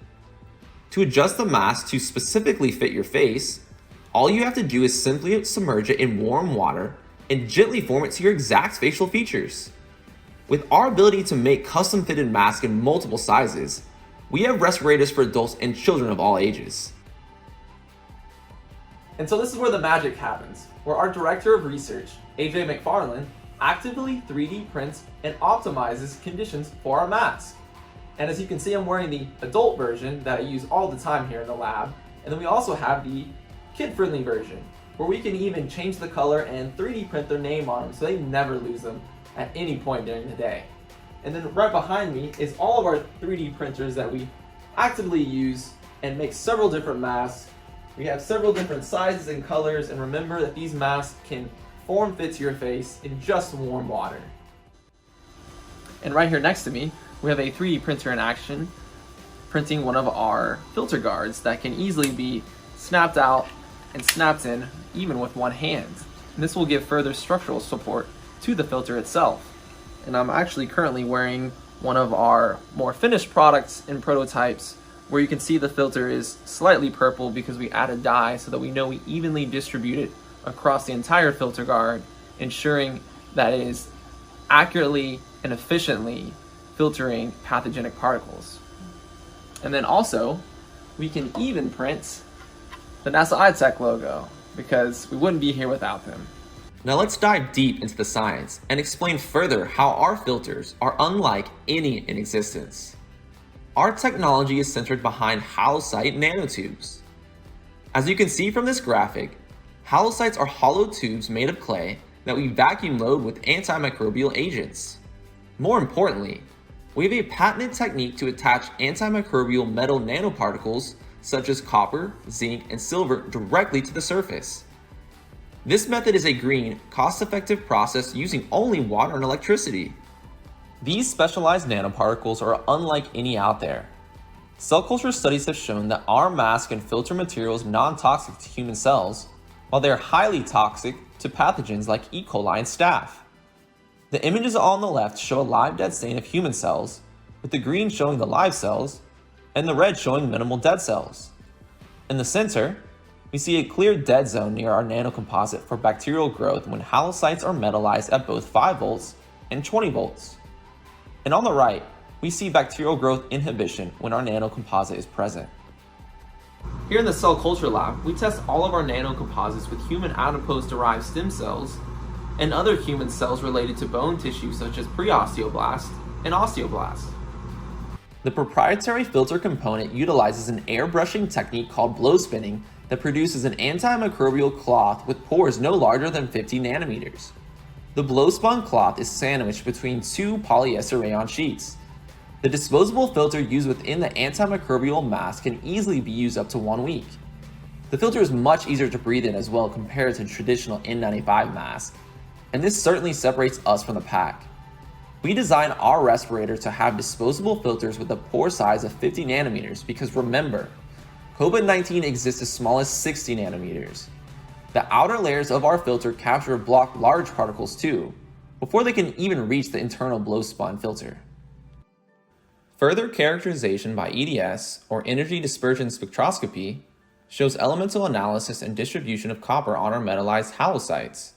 To adjust the mask to specifically fit your face, all you have to do is simply submerge it in warm water and gently form it to your exact facial features. With our ability to make custom fitted masks in multiple sizes, we have respirators for adults and children of all ages. And so this is where the magic happens, where our Director of Research, AJ McFarland, actively 3D prints and optimizes conditions for our mask. And as you can see, I'm wearing the adult version that I use all the time here in the lab. And then we also have the kid-friendly version, where we can even change the color and 3D print their name on them so they never lose them at any point during the day. And then right behind me is all of our 3D printers that we actively use and make several different masks. We have several different sizes and colors, and remember that these masks can form fit to your face in just warm water. And right here next to me, we have a 3D printer in action, printing one of our filter guards that can easily be snapped out and snapped in even with one hand. And this will give further structural support to the filter itself. And I'm actually currently wearing one of our more finished products and prototypes, where you can see the filter is slightly purple because we added dye so that we know we evenly distribute it across the entire filter guard, ensuring that it is accurately and efficiently filtering pathogenic particles. And then also, we can even print the NASA iTech logo, because we wouldn't be here without them. Now let's dive deep into the science and explain further how our filters are unlike any in existence. Our technology is centered behind hallocyte nanotubes. As you can see from this graphic, hallocytes are hollow tubes made of clay that we vacuum load with antimicrobial agents. More importantly, we have a patented technique to attach antimicrobial metal nanoparticles such as copper, zinc, and silver directly to the surface. This method is a green, cost-effective process using only water and electricity. These specialized nanoparticles are unlike any out there. Cell culture studies have shown that our mask and filter materials are non-toxic to human cells, while they are highly toxic to pathogens like E. coli and staph. The images on the left show a live dead stain of human cells, with the green showing the live cells, and the red showing minimal dead cells. In the center, we see a clear dead zone near our nanocomposite for bacterial growth when hallocytes are metallized at both 5 volts and 20 volts. And on the right, we see bacterial growth inhibition when our nanocomposite is present. Here in the cell culture lab, we test all of our nanocomposites with human adipose-derived stem cells and other human cells related to bone tissue such as preosteoblast and osteoblast. The proprietary filter component utilizes an airbrushing technique called blow spinning that produces an antimicrobial cloth with pores no larger than 50 nanometers. The blow-spun cloth is sandwiched between two polyester rayon sheets. The disposable filter used within the antimicrobial mask can easily be used up to 1 week. The filter is much easier to breathe in as well compared to traditional N95 mask, and this certainly separates us from the pack. We designed our respirator to have disposable filters with a pore size of 50 nanometers because remember, COVID-19 exists as small as 60 nanometers. The outer layers of our filter capture and block large particles too, before they can even reach the internal blow-spun filter. Further characterization by EDS, or energy dispersion spectroscopy, shows elemental analysis and distribution of copper on our metallized halocytes.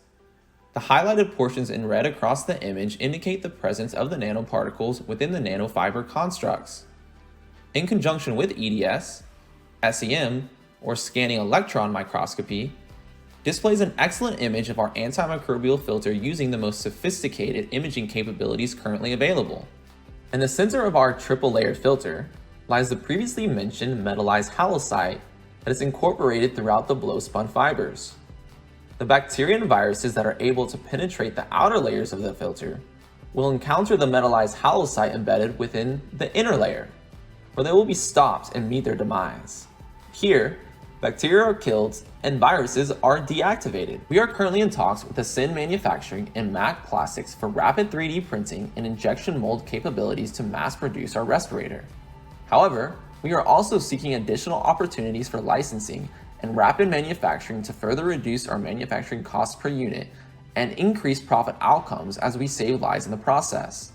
The highlighted portions in red across the image indicate the presence of the nanoparticles within the nanofiber constructs. In conjunction with EDS, SEM, or scanning electron microscopy, displays an excellent image of our antimicrobial filter using the most sophisticated imaging capabilities currently available. In the center of our triple-layered filter lies the previously mentioned metallized halocyte that is incorporated throughout the blow-spun fibers. The bacteria and viruses that are able to penetrate the outer layers of the filter will encounter the metallized halocyte embedded within the inner layer, where they will be stopped and meet their demise. Here, bacteria are killed and viruses are deactivated. We are currently in talks with Ascend Manufacturing and MAC Plastics for rapid 3D printing and injection mold capabilities to mass produce our respirator. However, we are also seeking additional opportunities for licensing and rapid manufacturing to further reduce our manufacturing costs per unit and increase profit outcomes as we save lives in the process.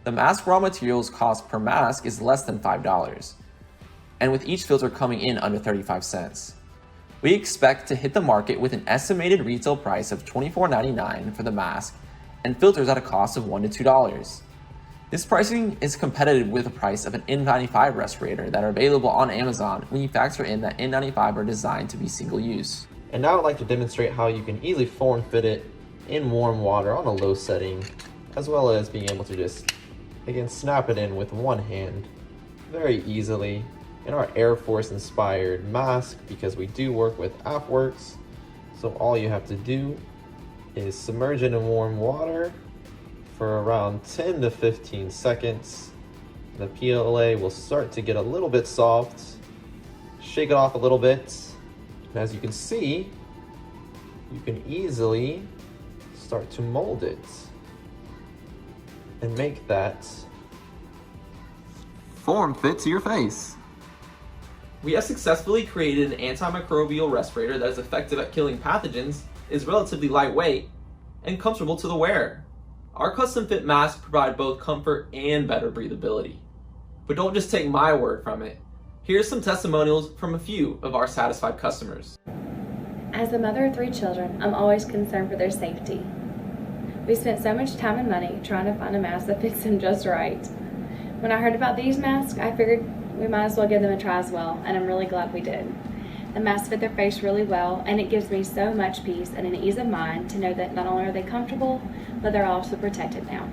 The mask raw materials cost per mask is less than $5, and with each filter coming in under 35 cents. We expect to hit the market with an estimated retail price of $24.99 for the mask and filters at a cost of $1 to $2. This pricing is competitive with the price of an N95 respirator that are available on Amazon when you factor in that N95 are designed to be single use. And now I'd like to demonstrate how you can easily form fit it in warm water on a low setting, as well as being able to just, again, snap it in with one hand very easily in our Air Force inspired mask, because we do work with AFWorks. So all you have to do is submerge it in warm water for around 10 to 15 seconds. The PLA will start to get a little bit soft. Shake it off a little bit. And as you can see, you can easily start to mold it and make that form fit to your face. We have successfully created an antimicrobial respirator that is effective at killing pathogens, is relatively lightweight, and comfortable to the wearer. Our custom fit masks provide both comfort and better breathability. But don't just take my word from it. Here's some testimonials from a few of our satisfied customers. As a mother of 3 children, I'm always concerned for their safety. We spent so much time and money trying to find a mask that fits them just right. When I heard about these masks, I figured we might as well give them a try as well, and I'm really glad we did. The masks fit their face really well, and it gives me so much peace and an ease of mind to know that not only are they comfortable, but they're also protected now.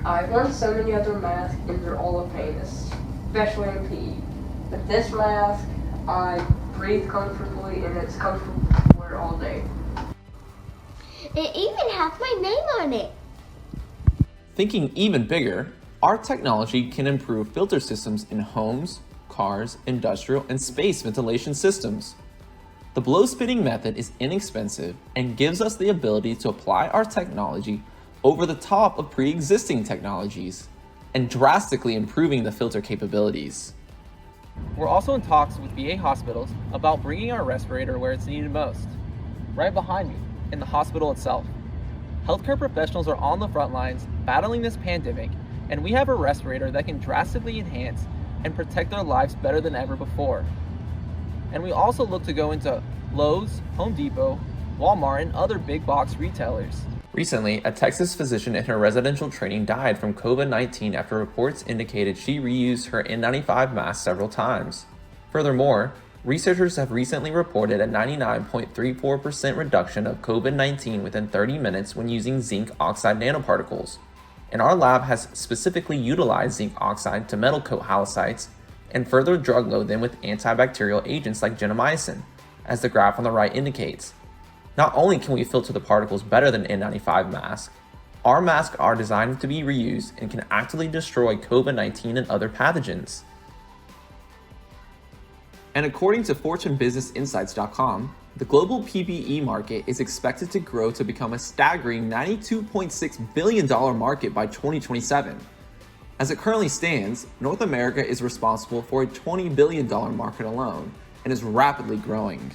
I've worn so many other masks and they're all a pain, especially in PE. With this mask, I breathe comfortably and it's comfortable to wear all day. It even has my name on it. Thinking even bigger, our technology can improve filter systems in homes, cars, industrial, and space ventilation systems. The blow spinning method is inexpensive and gives us the ability to apply our technology over the top of pre-existing technologies and drastically improving the filter capabilities. We're also in talks with VA hospitals about bringing our respirator where it's needed most, right behind me, in the hospital itself. Healthcare professionals are on the front lines battling this pandemic, and we have a respirator that can drastically enhance and protect their lives better than ever before. And we also look to go into Lowe's, Home Depot, Walmart, and other big box retailers. Recently, a Texas physician in her residential training died from COVID-19 after reports indicated she reused her N95 mask several times. Furthermore, researchers have recently reported a 99.34% reduction of COVID-19 within 30 minutes when using zinc oxide nanoparticles. And our lab has specifically utilized zinc oxide to metal coat halocytes and further drug load them with antibacterial agents like gentamicin, as the graph on the right indicates. Not only can we filter the particles better than N95 masks, our masks are designed to be reused and can actively destroy COVID-19 and other pathogens. And according to FortuneBusinessInsights.com, the global PPE market is expected to grow to become a staggering $92.6 billion market by 2027. As it currently stands, North America is responsible for a $20 billion market alone and is rapidly growing.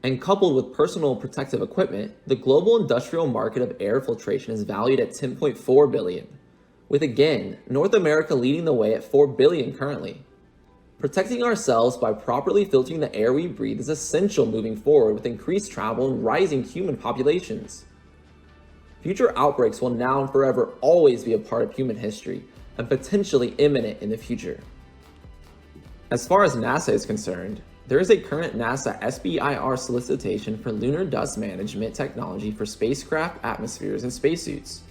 And coupled with personal protective equipment, the global industrial market of air filtration is valued at $10.4 billion, with again, North America leading the way at $4 billion currently. Protecting ourselves by properly filtering the air we breathe is essential moving forward with increased travel and rising human populations. Future outbreaks will now and forever always be a part of human history and potentially imminent in the future. As far as NASA is concerned, there is a current NASA SBIR solicitation for lunar dust management technology for spacecraft, atmospheres, and spacesuits.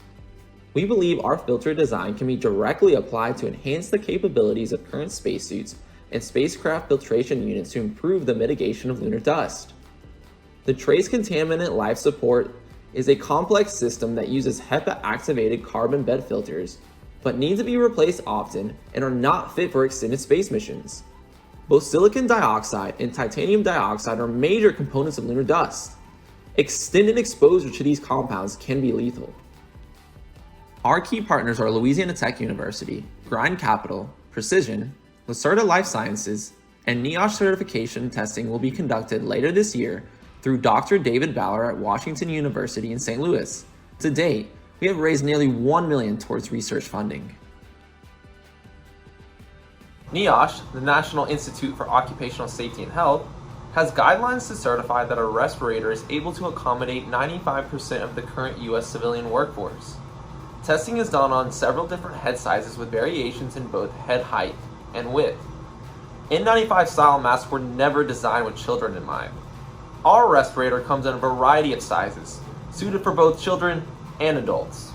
We believe our filter design can be directly applied to enhance the capabilities of current spacesuits and spacecraft filtration units to improve the mitigation of lunar dust. The trace contaminant life support is a complex system that uses HEPA-activated carbon bed filters, but need to be replaced often and are not fit for extended space missions. Both silicon dioxide and titanium dioxide are major components of lunar dust. Extended exposure to these compounds can be lethal. Our key partners are Louisiana Tech University, Grind Capital, Precision, Lacerda Life Sciences, and NIOSH certification testing will be conducted later this year through Dr. David Baller at Washington University in St. Louis. To date, we have raised nearly $1 million towards research funding. NIOSH, the National Institute for Occupational Safety and Health, has guidelines to certify that a respirator is able to accommodate 95% of the current U.S. civilian workforce. Testing is done on several different head sizes with variations in both head height and width. N95 style masks were never designed with children in mind. Our respirator comes in a variety of sizes, suited for both children and adults.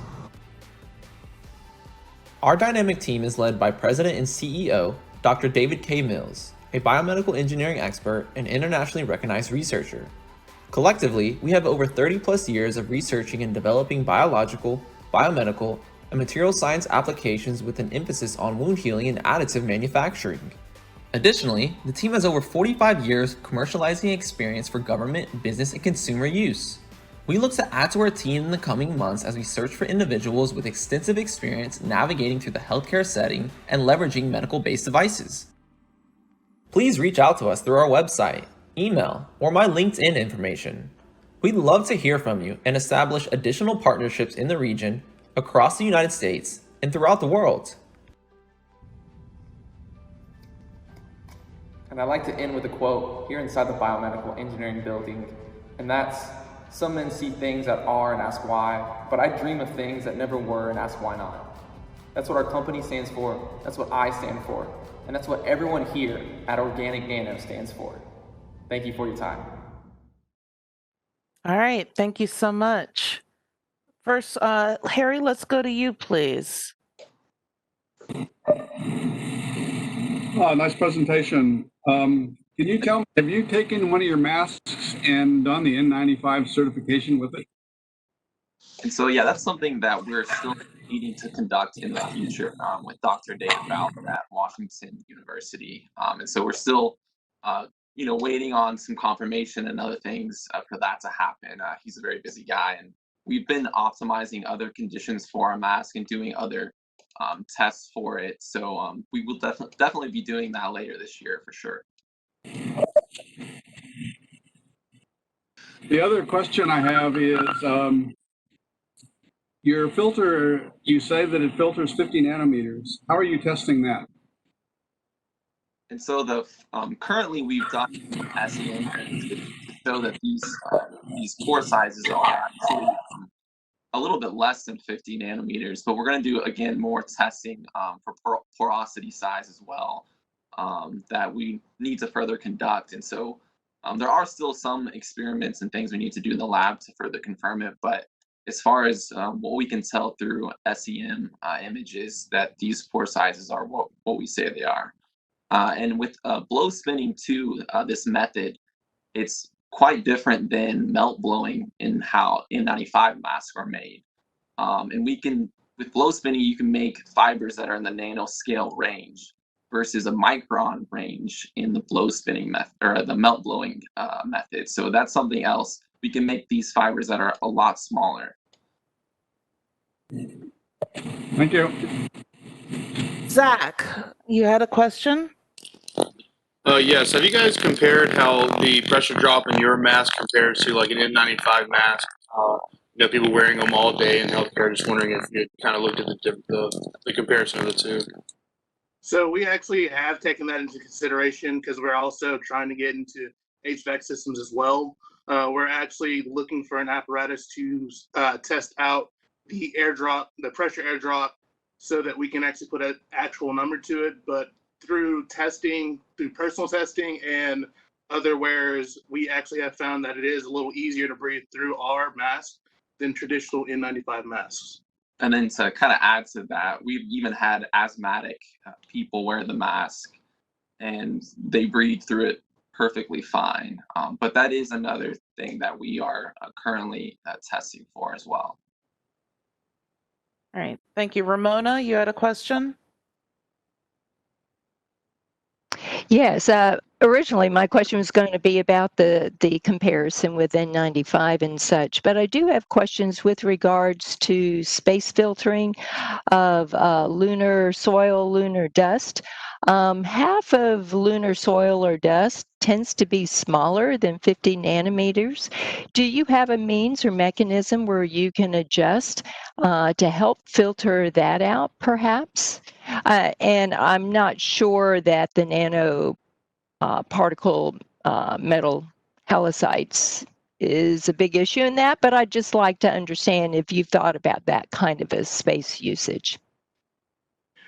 Our dynamic team is led by President and CEO, Dr. David K. Mills, a biomedical engineering expert and internationally recognized researcher. Collectively, we have over 30 plus years of researching and developing biological, biomedical, and material science applications with an emphasis on wound healing and additive manufacturing. Additionally, the team has over 45 years of commercializing experience for government, business, and consumer use. We look to add to our team in the coming months as we search for individuals with extensive experience navigating through the healthcare setting and leveraging medical-based devices. Please reach out to us through our website, email, or my LinkedIn information. We'd love to hear from you and establish additional partnerships in the region, across the United States, and throughout the world. And I'd like to end with a quote here inside the biomedical engineering building, and that's, "Some men see things that are and ask why, but I dream of things that never were and ask why not." That's what our company stands for, that's what I stand for, and that's what everyone here at Organic Nano stands for. Thank you for your time. All right, thank you so much. First, Harry, let's go to you, please. Nice presentation. Can you tell me, have you taken one of your masks and done the N95 certification with it? And so, yeah, that's something that we're still needing to conduct in the future with Dr. David Baller at Washington University. And so we're still, waiting on some confirmation and other things for that to happen. He's a very busy guy, and we've been optimizing other conditions for our mask and doing other tests for it. So we will definitely be doing that later this year for sure. The other question I have is, your filter, you say that it filters 50 nanometers. How are you testing that? And so currently we've done SEM to show that these pore sizes are actually a little bit less than 50 nanometers, but we're going to do, again, more testing for porosity size as well that we need to further conduct. And so there are still some experiments and things we need to do in the lab to further confirm it. But as far as what we can tell through SEM images, that these pore sizes are what we say they are. And with blow spinning too, this method, it's quite different than melt blowing in how N95 masks are made. And with blow spinning, you can make fibers that are in the nanoscale range versus a micron range in the blow spinning method or the melt blowing method. So that's something else. We can make these fibers that are a lot smaller. Thank you. Zach, you had a question? Yes. Have you guys compared how the pressure drop in your mask compares to like an N95 mask? People wearing them all day in healthcare. Just wondering if you kind of looked at the comparison of the two. So we actually have taken that into consideration because we're also trying to get into HVAC systems as well. We're actually looking for an apparatus to test out the airdrop, the pressure airdrop, so that we can actually put an actual number to it. But through testing, through personal testing and other wearers, we actually have found that it is a little easier to breathe through our mask than traditional N95 masks. And then to kind of add to that, we've even had asthmatic people wear the mask and they breathe through it perfectly fine. But that is another thing that we are currently testing for as well. All right. Thank you. Ramona, you had a question? Yes. Originally, my question was going to be about the comparison with N95 and such, but I do have questions with regards to space filtering of lunar soil, lunar dust. Half of lunar soil or dust tends to be smaller than 50 nanometers. Do you have a means or mechanism where you can adjust to help filter that out, perhaps? And I'm not sure that the nano particle metal halicites is a big issue in that, but I'd just like to understand if you've thought about that kind of a space usage.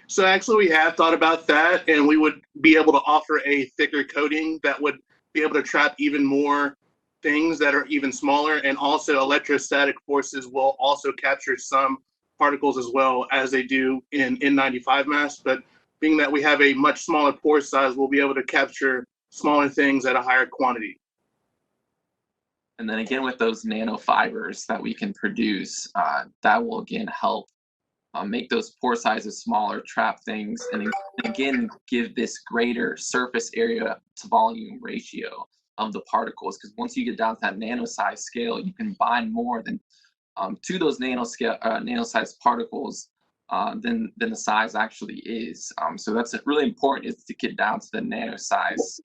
So actually we have thought about that, and we would be able to offer a thicker coating that would be able to trap even more things that are even smaller, and also electrostatic forces will also capture some particles as well as they do in N95 masks. But being that we have a much smaller pore size, we'll be able to capture smaller things at a higher quantity. And then again, with those nanofibers that we can produce, that will again help make those pore sizes smaller, trap things, and again, give this greater surface area to volume ratio of the particles. Because once you get down to that nano-size scale, you can bind more than to those nano-sized particles than the size actually is. So that's really important, is to get down to the nano-size.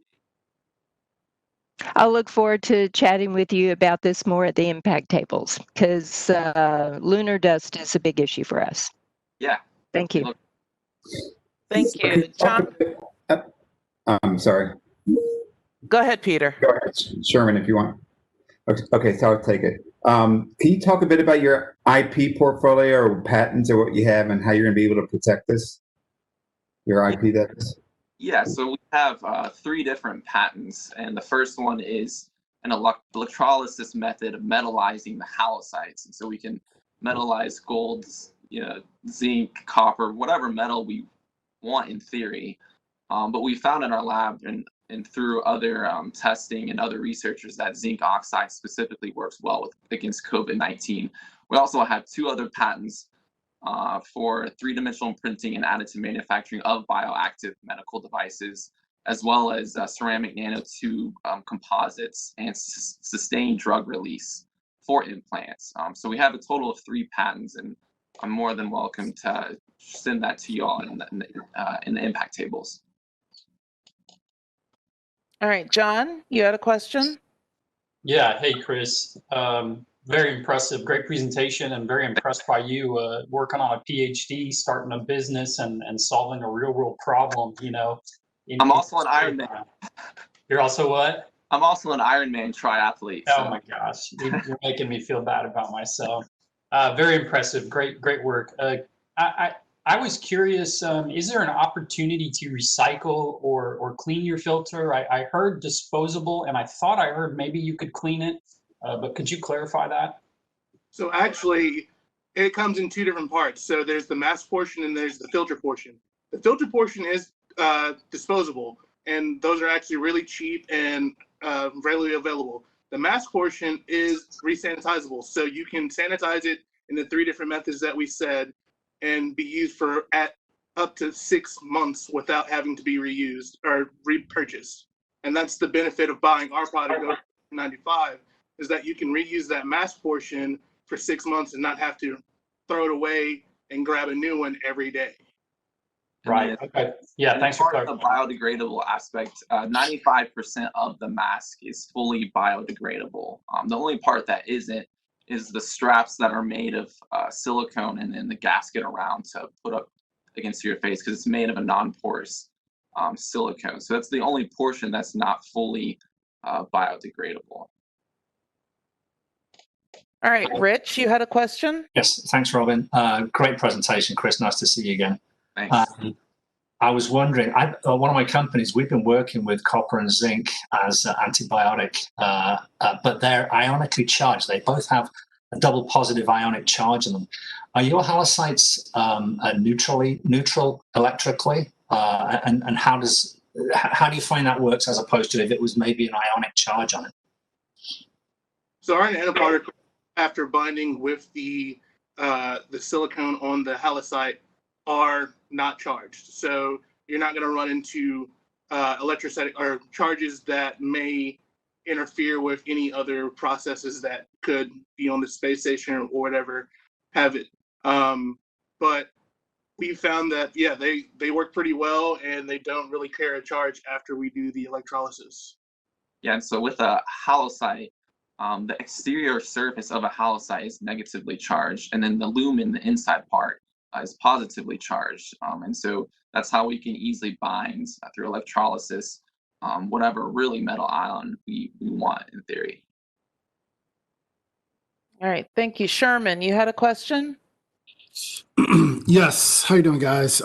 I'll look forward to chatting with you about this more at the impact tables, because lunar dust is a big issue for us. Yeah. Thank you. Thank you. John? I'm sorry. Go ahead, Peter. Go ahead, Sherman, if you want. Okay, so I'll take it. Can you talk a bit about your IP portfolio or patents or what you have and how you're going to be able to protect this? Your IP, that is? Yeah, so we have 3 different patents, and the first one is an electrolysis method of metallizing the halicites. And so we can metallize gold, zinc, copper, whatever metal we want in theory. But we found in our lab and through other testing and other researchers that zinc oxide specifically works well against COVID-19. We also have 2 other patents for 3-dimensional printing and additive manufacturing of bioactive medical devices, as well as ceramic nanotube composites and sustained drug release for implants. So we have a total of 3 patents, and I'm more than welcome to send that to you all in the impact tables. All right, John, you had a question? Yeah, hey, Chris. Very impressive, great presentation. I'm very impressed by you working on a PhD, starting a business, and solving a real world problem, I'm also an Ironman. You're also what? I'm also an Ironman triathlete. Oh my gosh, you're making me feel bad about myself. Very impressive. Great work. I was curious, is there an opportunity to recycle or clean your filter? I heard disposable, and I thought I heard maybe you could clean it, but could you clarify that? So actually, it comes in two different parts. So there's the mask portion and there's the filter portion. The filter portion is disposable, and those are actually really cheap and readily available. The mask portion is resanitizable, so you can sanitize it in the 3 different methods that we said, and be used for up to 6 months without having to be reused or repurchased. And that's the benefit of buying our product over $95, is that you can reuse that mask portion for 6 months and not have to throw it away and grab a new one every day. Right. Okay. Yeah. Thanks for clarifying. The biodegradable aspect, 95% of the mask is fully biodegradable. The only part that isn't is the straps that are made of silicone and then the gasket around to put up against your face, because it's made of a non-porous silicone. So that's the only portion that's not fully biodegradable. All right, Rich, you had a question? Yes, thanks, Robin. Great presentation, Chris. Nice to see you again. Thanks. I was wondering, one of my companies, we've been working with copper and zinc as antibiotic, but they're ionically charged. They both have a double positive ionic charge in them. Are your halocytes neutral electrically? And how do you find that works as opposed to if it was maybe an ionic charge on it? So our nanoparticles, after binding with the silicone on the halocyte, are not charged. So you're not going to run into electrostatic or charges that may interfere with any other processes that could be on the space station or whatever have it. But we found that, yeah, they work pretty well, and they don't really carry a charge after we do the electrolysis. Yeah, and so with a halocyte, the exterior surface of a halocyte is negatively charged, and then the lumen, the inside part, is positively charged. And so that's how we can easily bind through electrolysis whatever really metal ion we want in theory. All right, thank you. Sherman, you had a question? Yes, how you doing, guys?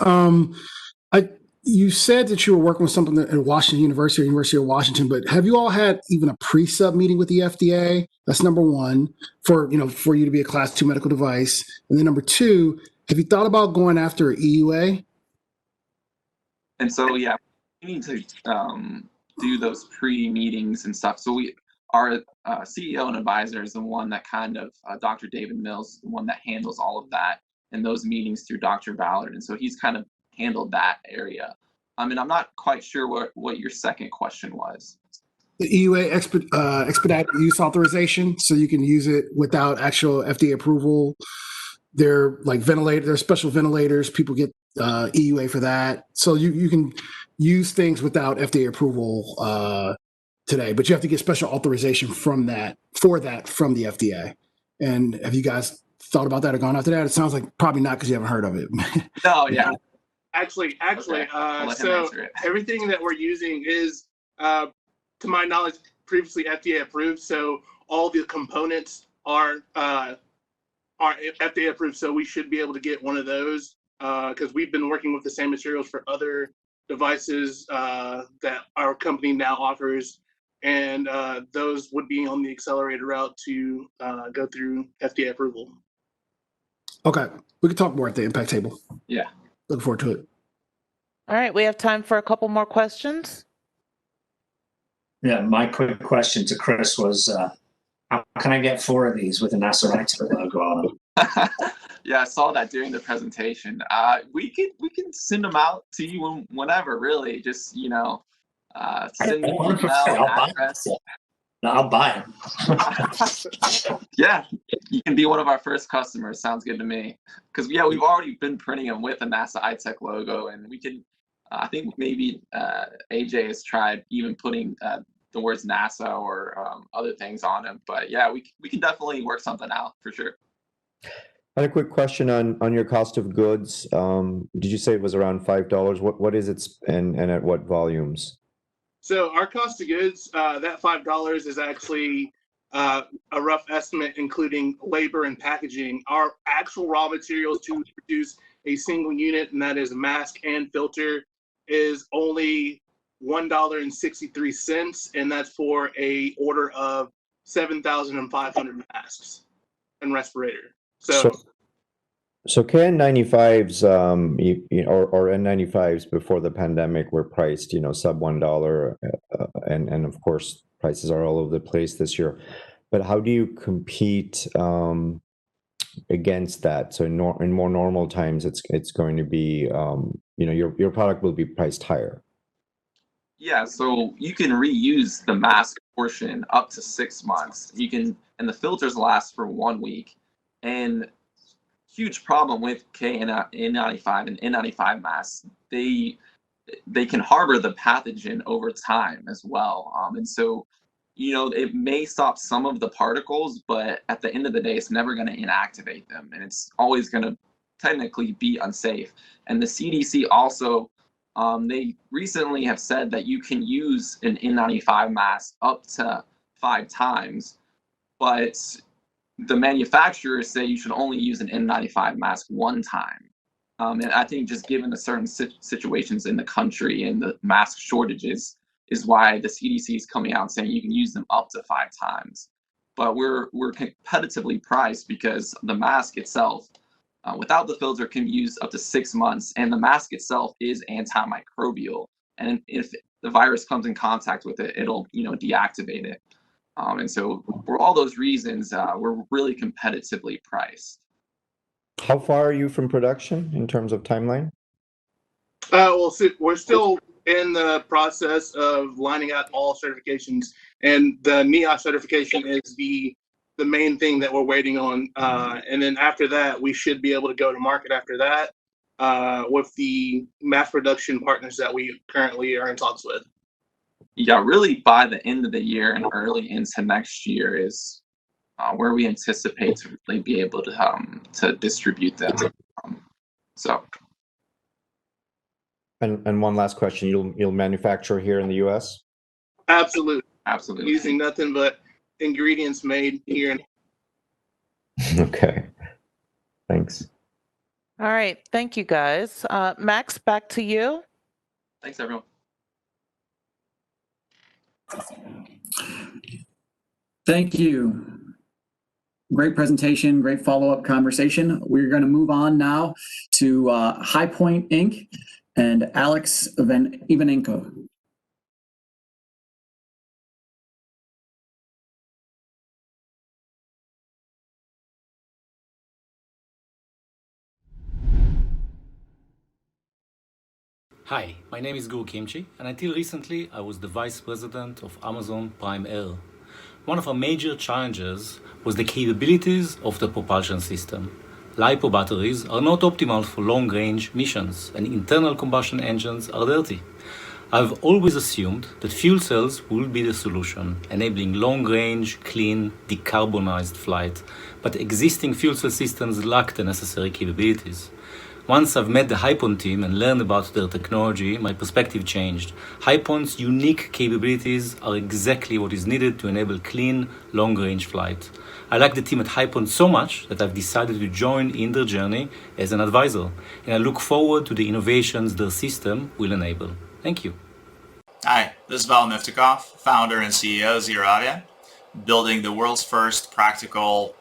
You said that you were working with something at Washington University, University of Washington, but have you all had even a pre-sub meeting with the FDA? That's number one, for you to be a class 2 medical device. And then number 2, have you thought about going after EUA? And so, yeah, we need to do those pre-meetings and stuff. So our CEO and advisor is the one that kind of, Dr. David Mills, the one that handles all of that and those meetings through Dr. Ballard. And so he's kind of handled that area. And I'm not quite sure what your second question was. The EUA expedited use authorization, so you can use it without actual FDA approval. They're like they're special ventilators. People get EUA for that. So you can use things without FDA approval today, but you have to get special authorization from the FDA. And have you guys thought about that or gone after that? It sounds like probably not, because you haven't heard of it. No, yeah. Actually, Okay. so everything that we're using is, to my knowledge, previously FDA approved. So all the components are FDA approved. So we should be able to get one of those, because we've been working with the same materials for other devices that our company now offers, and those would be on the accelerated route to go through FDA approval. Okay, we can talk more at the impact table. Yeah. Looking forward to it. All right, we have time for a couple more questions. Yeah, my quick question to Chris was, how can I get 4 of these with a NASA iTech logo on them? Yeah, I saw that during the presentation. We can send them out to you whenever, really. Just send me an email address. I'll buy them. Yeah, you can be one of our first customers. Sounds good to me. Because we've already been printing them with a NASA iTech logo, and we can. I think maybe AJ has tried even putting the words NASA or other things on them. But yeah, we can definitely work something out for sure. I had a quick question on your cost of goods. Did you say it was around $5? What is it, and at what volumes? So our cost of goods, that $5 is actually a rough estimate, including labor and packaging, our actual raw materials to produce a single unit, and that is mask and filter, is only $1.63, and that's for a order of 7,500 masks and respirator. So KN95s, or N95s before the pandemic were priced, sub $1, and of course prices are all over the place this year. But how do you compete against that? So in more normal times, it's going to be, your product will be priced higher. Yeah, so you can reuse the mask portion up to 6 months. And the filters last for 1 week. And huge problem with KN95 and N95 masks, they can harbor the pathogen over time as well. And so, it may stop some of the particles, but at the end of the day, it's never going to inactivate them, and it's always going to technically be unsafe. And the CDC also, they recently have said that you can use an N95 mask up to 5 times, but the manufacturers say you should only use an N95 mask 1 time. And I think just given the certain situations in the country and the mask shortages is why the CDC is coming out saying you can use them up to 5 times. But we're competitively priced because the mask itself, without the filter, can be used up to 6 months, and the mask itself is antimicrobial. And if the virus comes in contact with it, it'll deactivate it. And so for all those reasons, we're really competitively priced. How far are you from production in terms of timeline? Well, we're still in the process of lining out all certifications, and the NIOSH certification is the main thing that we're waiting on. And then after that, we should be able to go to market after that with the mass production partners that we currently are in talks with. Yeah, really by the end of the year and early into next year is where we anticipate to really be able to distribute them. And one last question: you'll manufacture here in the U.S.? Absolutely. Using nothing but ingredients made here. Okay. Thanks. All right. Thank you, guys. Max, back to you. Thanks, everyone. Thank you. Great presentation, great follow-up conversation. We're going to move on now to High Point Inc. and Alex Ivanenko. Hi, my name is Gur Kimchi, and until recently I was the Vice President of Amazon Prime Air. One of our major challenges was the capabilities of the propulsion system. LiPo batteries are not optimal for long-range missions, and internal combustion engines are dirty. I've always assumed that fuel cells will be the solution, enabling long-range, clean, decarbonized flight, but existing fuel cell systems lack the necessary capabilities. Once I've met the High Point team and learned about their technology, my perspective changed. High Point's unique capabilities are exactly what is needed to enable clean, long-range flight. I like the team at High Point so much that I've decided to join in their journey as an advisor, and I look forward to the innovations their system will enable. Thank you. Hi, this is Val Niftikov, founder and CEO of ZeroAvia, building the world's first practical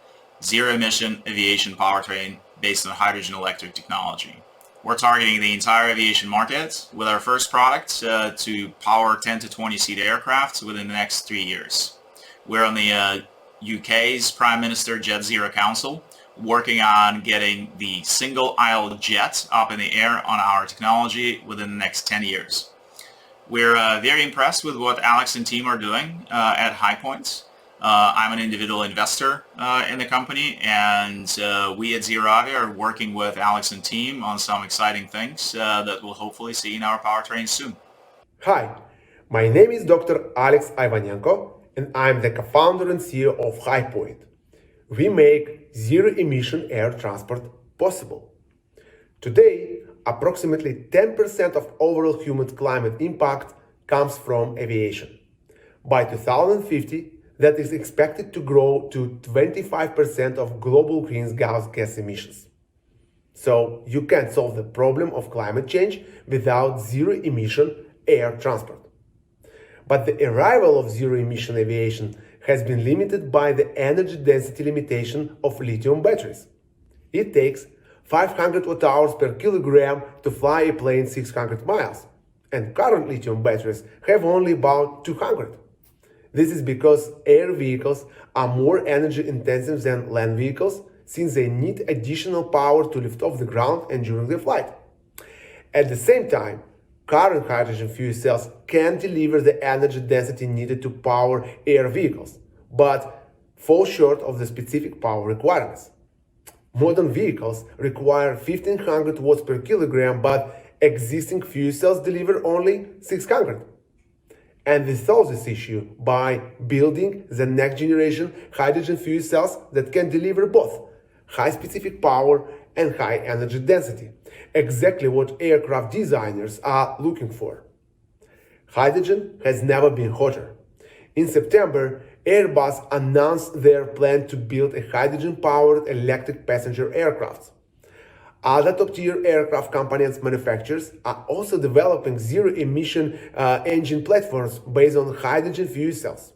zero-emission aviation powertrain based on hydrogen electric technology. We're targeting the entire aviation market with our first product to power 10 to 20 seat aircraft within the next 3 years. We're on the UK's Prime Minister Jet Zero Council, working on getting the single aisle jet up in the air on our technology within the next 10 years. We're very impressed with what Alex and team are doing at High Point. I'm an individual investor in the company, and we at ZeroAvia are working with Alex and team on some exciting things that we'll hopefully see in our powertrain soon. Hi, my name is Dr. Alex Ivanenko, and I'm the co-founder and CEO of High Point. We make zero-emission air transport possible. Today, approximately 10% of overall human climate impact comes from aviation. By 2050, that is expected to grow to 25% of global greenhouse gas emissions. So you can't solve the problem of climate change without zero-emission air transport. But the arrival of zero-emission aviation has been limited by the energy density limitation of lithium batteries. It takes 500 watt-hours per kilogram to fly a plane 600 miles, and current lithium batteries have only about 200. This is because air vehicles are more energy intensive than land vehicles, since they need additional power to lift off the ground and during the flight. At the same time, current hydrogen fuel cells can deliver the energy density needed to power air vehicles, but fall short of the specific power requirements. Modern vehicles require 1500 watts per kilogram, but existing fuel cells deliver only 600. And we solve this issue by building the next generation hydrogen fuel cells that can deliver both high specific power and high energy density, exactly what aircraft designers are looking for. Hydrogen has never been hotter. In September, Airbus announced their plan to build a hydrogen-powered electric passenger aircraft. Other top-tier aircraft companies and manufacturers are also developing zero-emission engine platforms based on hydrogen fuel cells.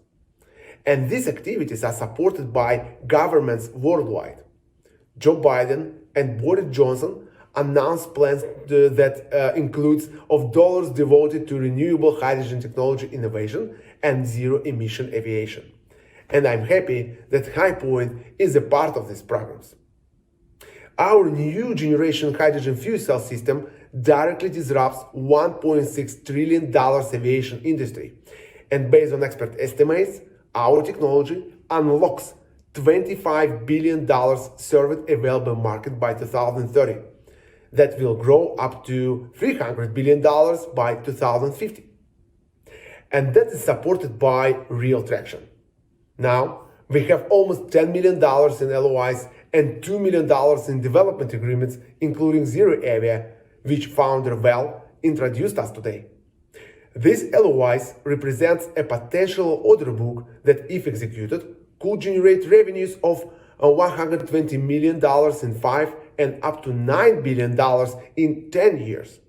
And these activities are supported by governments worldwide. Joe Biden and Boris Johnson announced plans that includes of dollars devoted to renewable hydrogen technology innovation and zero-emission aviation. And I'm happy that HighPoint is a part of these programs. Our new generation hydrogen fuel cell system directly disrupts $1.6 trillion aviation industry. And based on expert estimates, our technology unlocks $25 billion served available market by 2030. That will grow up to $300 billion by 2050. And that is supported by real traction. Now, we have almost $10 million in LOIs and $2 million in development agreements, including Zero Avia, which founder Val introduced us today. These LOIs represents a potential order book that, if executed, could generate revenues of $120 million in 5 and up to $9 billion in 10 years.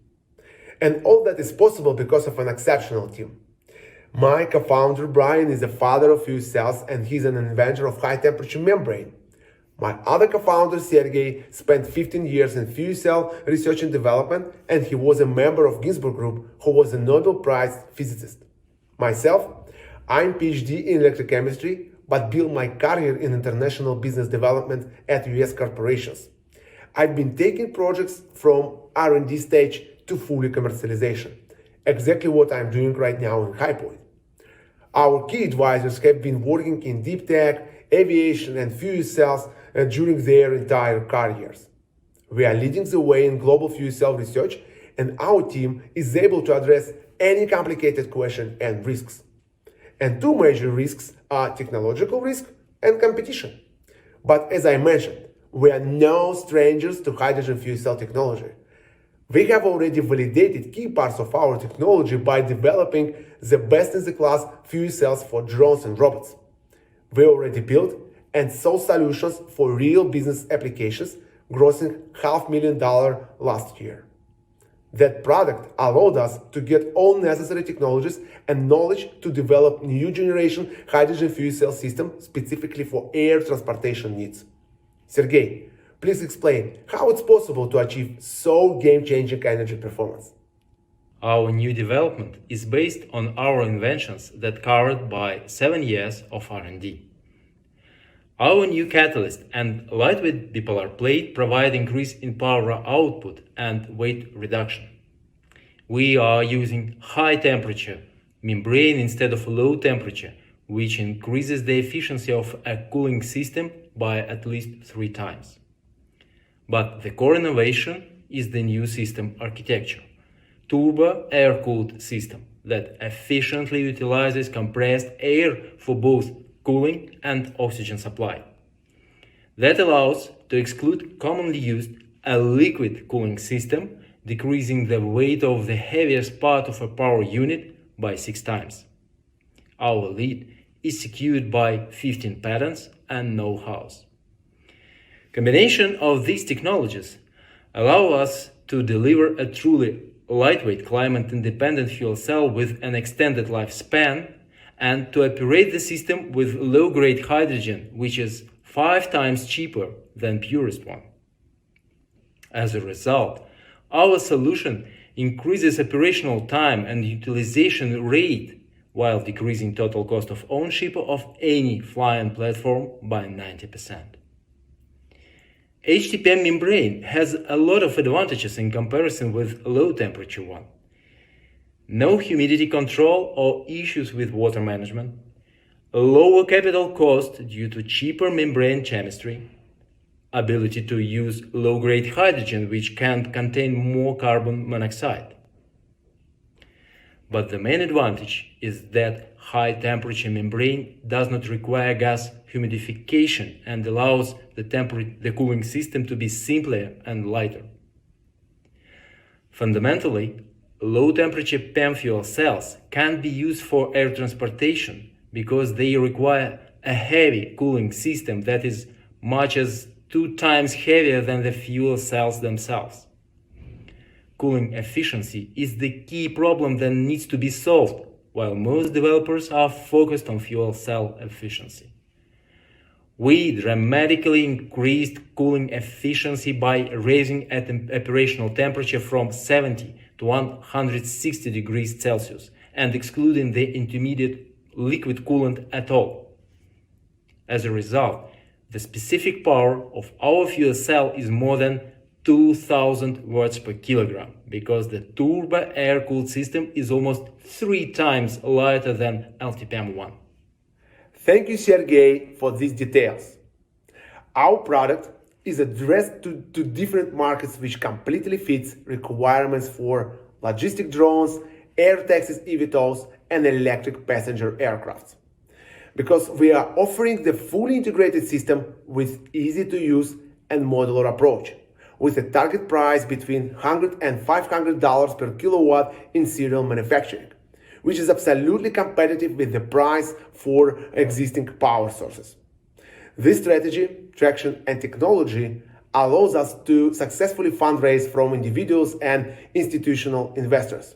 And all that is possible because of an exceptional team. My co-founder Brian is the father of fuel cells, and he's an inventor of high-temperature membrane. My other co-founder Sergey spent 15 years in fuel cell research and development, and he was a member of Ginsburg Group, who was a Nobel Prize physicist. Myself, I'm PhD in electrochemistry, but built my career in international business development at US corporations. I've been taking projects from R&D stage to fully commercialization, exactly what I'm doing right now in HighPoint. Our key advisors have been working in deep tech, aviation, and fuel cells during their entire careers. We are leading the way in global fuel cell research, and our team is able to address any complicated question and risks. And two major risks are technological risk and competition. But as I mentioned, we are no strangers to hydrogen fuel cell technology. We have already validated key parts of our technology by developing the best-in-the-class fuel cells for drones and robots. We already built and sold solutions for real business applications, grossing $500,000 last year. That product allowed us to get all necessary technologies and knowledge to develop new generation hydrogen fuel cell system specifically for air transportation needs. Sergey, please explain how it's possible to achieve so game-changing energy performance. Our new development is based on our inventions that covered by 7 years of R&D. Our new catalyst and lightweight bipolar plate provide increase in power output and weight reduction. We are using high temperature membrane instead of low temperature, which increases the efficiency of a cooling system by at least 3 times. But the core innovation is the new system architecture, turbo air-cooled system that efficiently utilizes compressed air for both cooling and oxygen supply. That allows to exclude commonly used a liquid cooling system, decreasing the weight of the heaviest part of a power unit by 6 times. Our lead is secured by 15 patents and know-hows. Combination of these technologies allow us to deliver a truly lightweight climate-independent fuel cell with an extended lifespan and to operate the system with low-grade hydrogen, which is 5 times cheaper than purest one. As a result, our solution increases operational time and utilization rate while decreasing total cost of ownership of any flying platform by 90%. HTPM membrane has a lot of advantages in comparison with low temperature one. No humidity control or issues with water management, a lower capital cost due to cheaper membrane chemistry, ability to use low-grade hydrogen which can contain more carbon monoxide. But the main advantage is that high-temperature membrane does not require gas humidification and allows the cooling system to be simpler and lighter. Fundamentally, low-temperature PEM fuel cells can be used for air transportation because they require a heavy cooling system that is much as 2 times heavier than the fuel cells themselves. Cooling efficiency is the key problem that needs to be solved, while most developers are focused on fuel cell efficiency. We dramatically increased cooling efficiency by raising operational temperature from 70 to 160 degrees Celsius and excluding the intermediate liquid coolant at all. As a result, the specific power of our fuel cell is more than 2,000 watts per kilogram because the turbo air-cooled system is almost 3 times lighter than LTPM-1. Thank you, Sergey, for these details. Our product is addressed to different markets which completely fits requirements for logistic drones, air taxis eVTOLs, and electric passenger aircrafts. Because we are offering the fully integrated system with easy-to-use and modular approach, with a target price between $100 and $500 per kilowatt in serial manufacturing, which is absolutely competitive with the price for existing power sources. This strategy, traction, and technology allows us to successfully fundraise from individuals and institutional investors.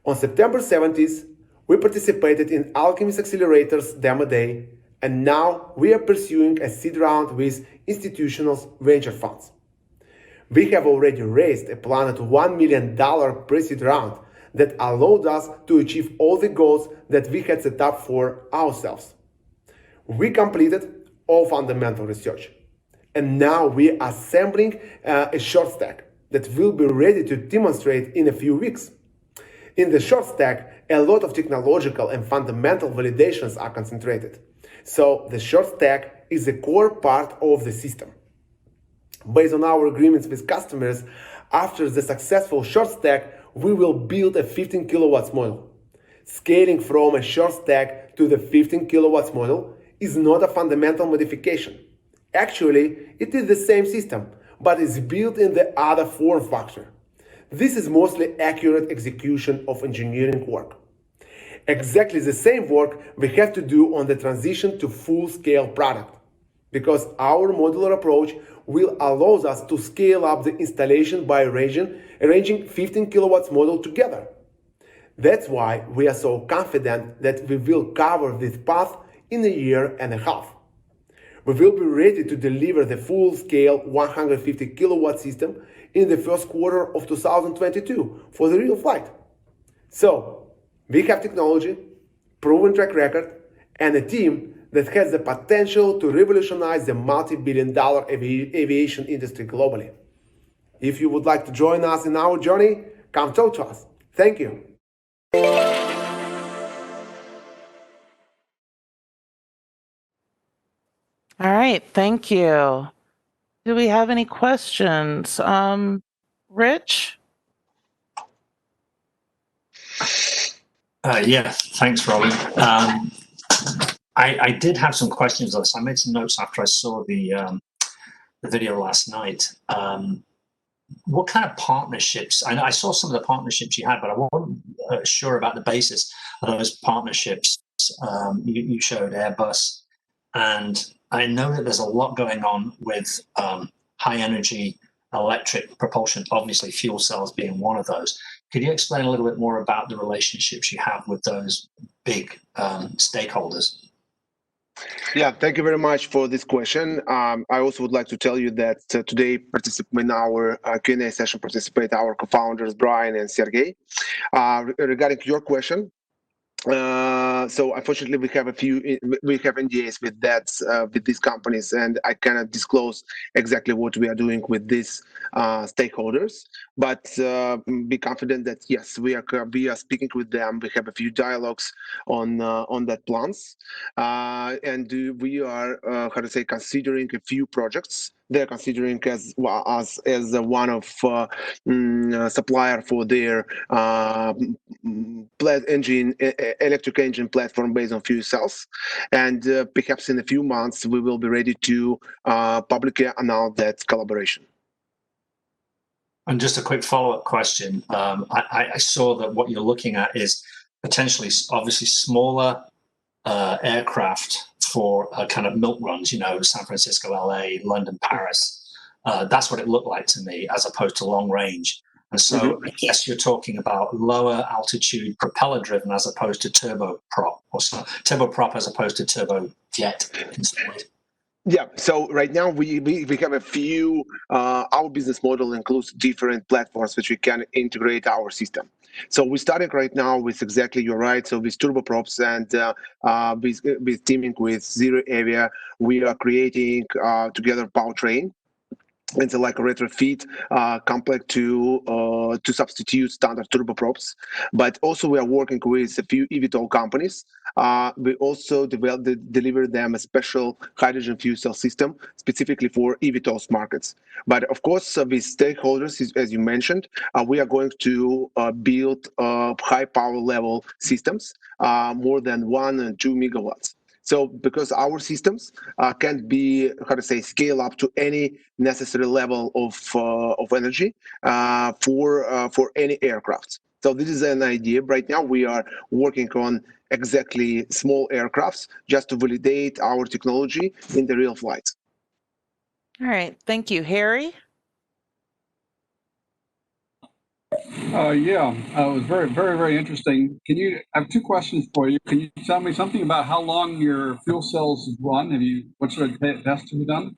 On September 17th, we participated in Alchemist Accelerator's Demo Day, and now we are pursuing a seed round with institutional venture funds. We have already raised a planned $1 million pre-seed round that allowed us to achieve all the goals that we had set up for ourselves. We completed all fundamental research, and now we are assembling a short stack that will be ready to demonstrate in a few weeks. In the short stack, a lot of technological and fundamental validations are concentrated. So the short stack is a core part of the system. Based on our agreements with customers, after the successful short stack, we will build a 15 kilowatts model. Scaling from a short stack to the 15 kilowatts model is not a fundamental modification. Actually, it is the same system, but is built in the other form factor. This is mostly accurate execution of engineering work. Exactly the same work we have to do on the transition to full-scale product, because our modular approach will allow us to scale up the installation by arranging 15 kilowatts model together. That's why we are so confident that we will cover this path in a year and a half. We will be ready to deliver the full-scale 150 kilowatt system in the first quarter of 2022 for the real flight. So, we have technology, proven track record, and a team that has the potential to revolutionize the multi-billion-dollar aviation industry globally. If you would like to join us in our journey, come talk to us. Thank you. All right, thank you. Do we have any questions? Rich? Yes, thanks, Robin. I did have some questions on this. I made some notes after I saw the video last night. What kind of partnerships? I saw some of the partnerships you had, but I wasn't sure about the basis of those partnerships. you showed Airbus, and I know that there's a lot going on with high energy electric propulsion, obviously fuel cells being one of those. Could you explain a little bit more about the relationships you have with those big stakeholders? Yeah, thank you very much for this question. I also would like to tell you that today in our Q&A session participate our co-founders Brian and Sergey. Regarding your question, so unfortunately we have NDAs with these companies, and I cannot disclose exactly what we are doing with these stakeholders, but be confident that yes, we are speaking with them. We have a few dialogues on that plans, and we are considering a few projects. They're considering us as one of supplier for their electric engine platform based on fuel cells, and perhaps in a few months we will be ready to publicly announce that collaboration. And just a quick follow-up question. I saw that what you're looking at is potentially, obviously, smaller aircraft for kind of milk runs, you know, San Francisco, LA, London, Paris. That's what it looked like to me, as opposed to long range. And so I guess you're talking about lower altitude propeller driven as opposed to turboprop, or turboprop as opposed to turbojet. Yeah, so right now we have a few, our business model includes different platforms which we can integrate our system. So we're starting right now with exactly, you're right, so with turboprops and with teaming with Zero Avia, we are creating together powertrain. It's like a retrofit complex to substitute standard turboprops, but also we are working with a few eVTOL companies. We also deliver them a special hydrogen fuel cell system specifically for eVTOLs markets. But of course, with stakeholders, as you mentioned, we are going to build high power level systems, more than 1 and 2 megawatts. So because our systems can be, scale up to any necessary level of energy for any aircraft. So this is an idea. Right now we are working on exactly small aircrafts just to validate our technology in the real flights. All right, thank you. Harry? Yeah, it was very, very, very interesting. I have two questions for you. Can you tell me something about how long your fuel cells run? What sort of tests have you done?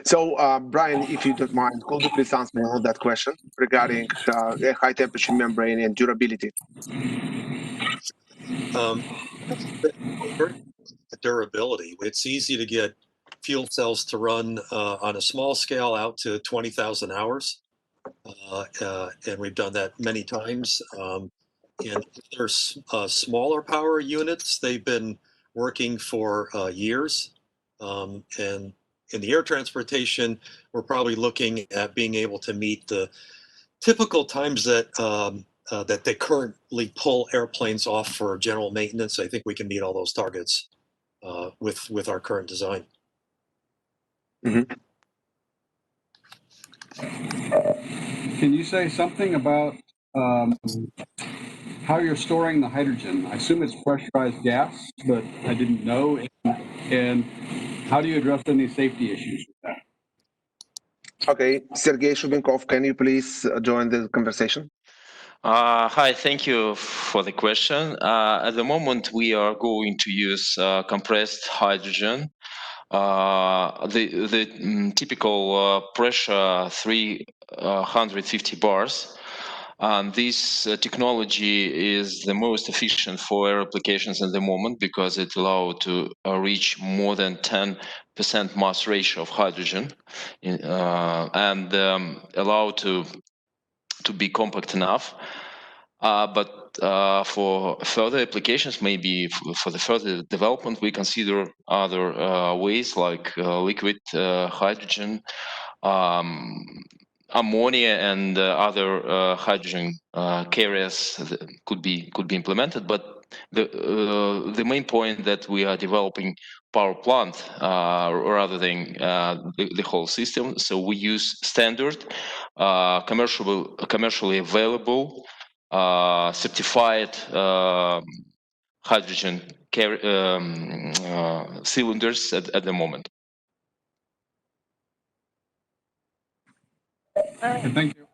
So, Brian, if you don't mind, could you please answer me on that question regarding high temperature membrane and durability? Durability. It's easy to get fuel cells to run on a small scale out to 20,000 hours. And we've done that many times. And there's smaller power units. They've been working for years. And in the air transportation, we're probably looking at being able to meet the typical times that that they currently pull airplanes off for general maintenance. I think we can meet all those targets with our current design. Can you say something about how you're storing the hydrogen? I assume it's pressurized gas, but I didn't know. And how do you address any safety issues with that? Okay, Sergey Shubenkov, can you please join the conversation? Hi, thank you for the question. At the moment, we are going to use compressed hydrogen. The typical pressure 350 bars. And this technology is the most efficient for air applications at the moment because it allows to reach more than 10% mass ratio of hydrogen and allow to be compact enough. But for further applications, maybe for the further development, we consider other ways like liquid hydrogen, ammonia, and other hydrogen carriers that could be implemented. But the main point that we are developing power plant rather than the whole system. So we use standard, commercially available, certified hydrogen cylinders at the moment. All right. Thank you.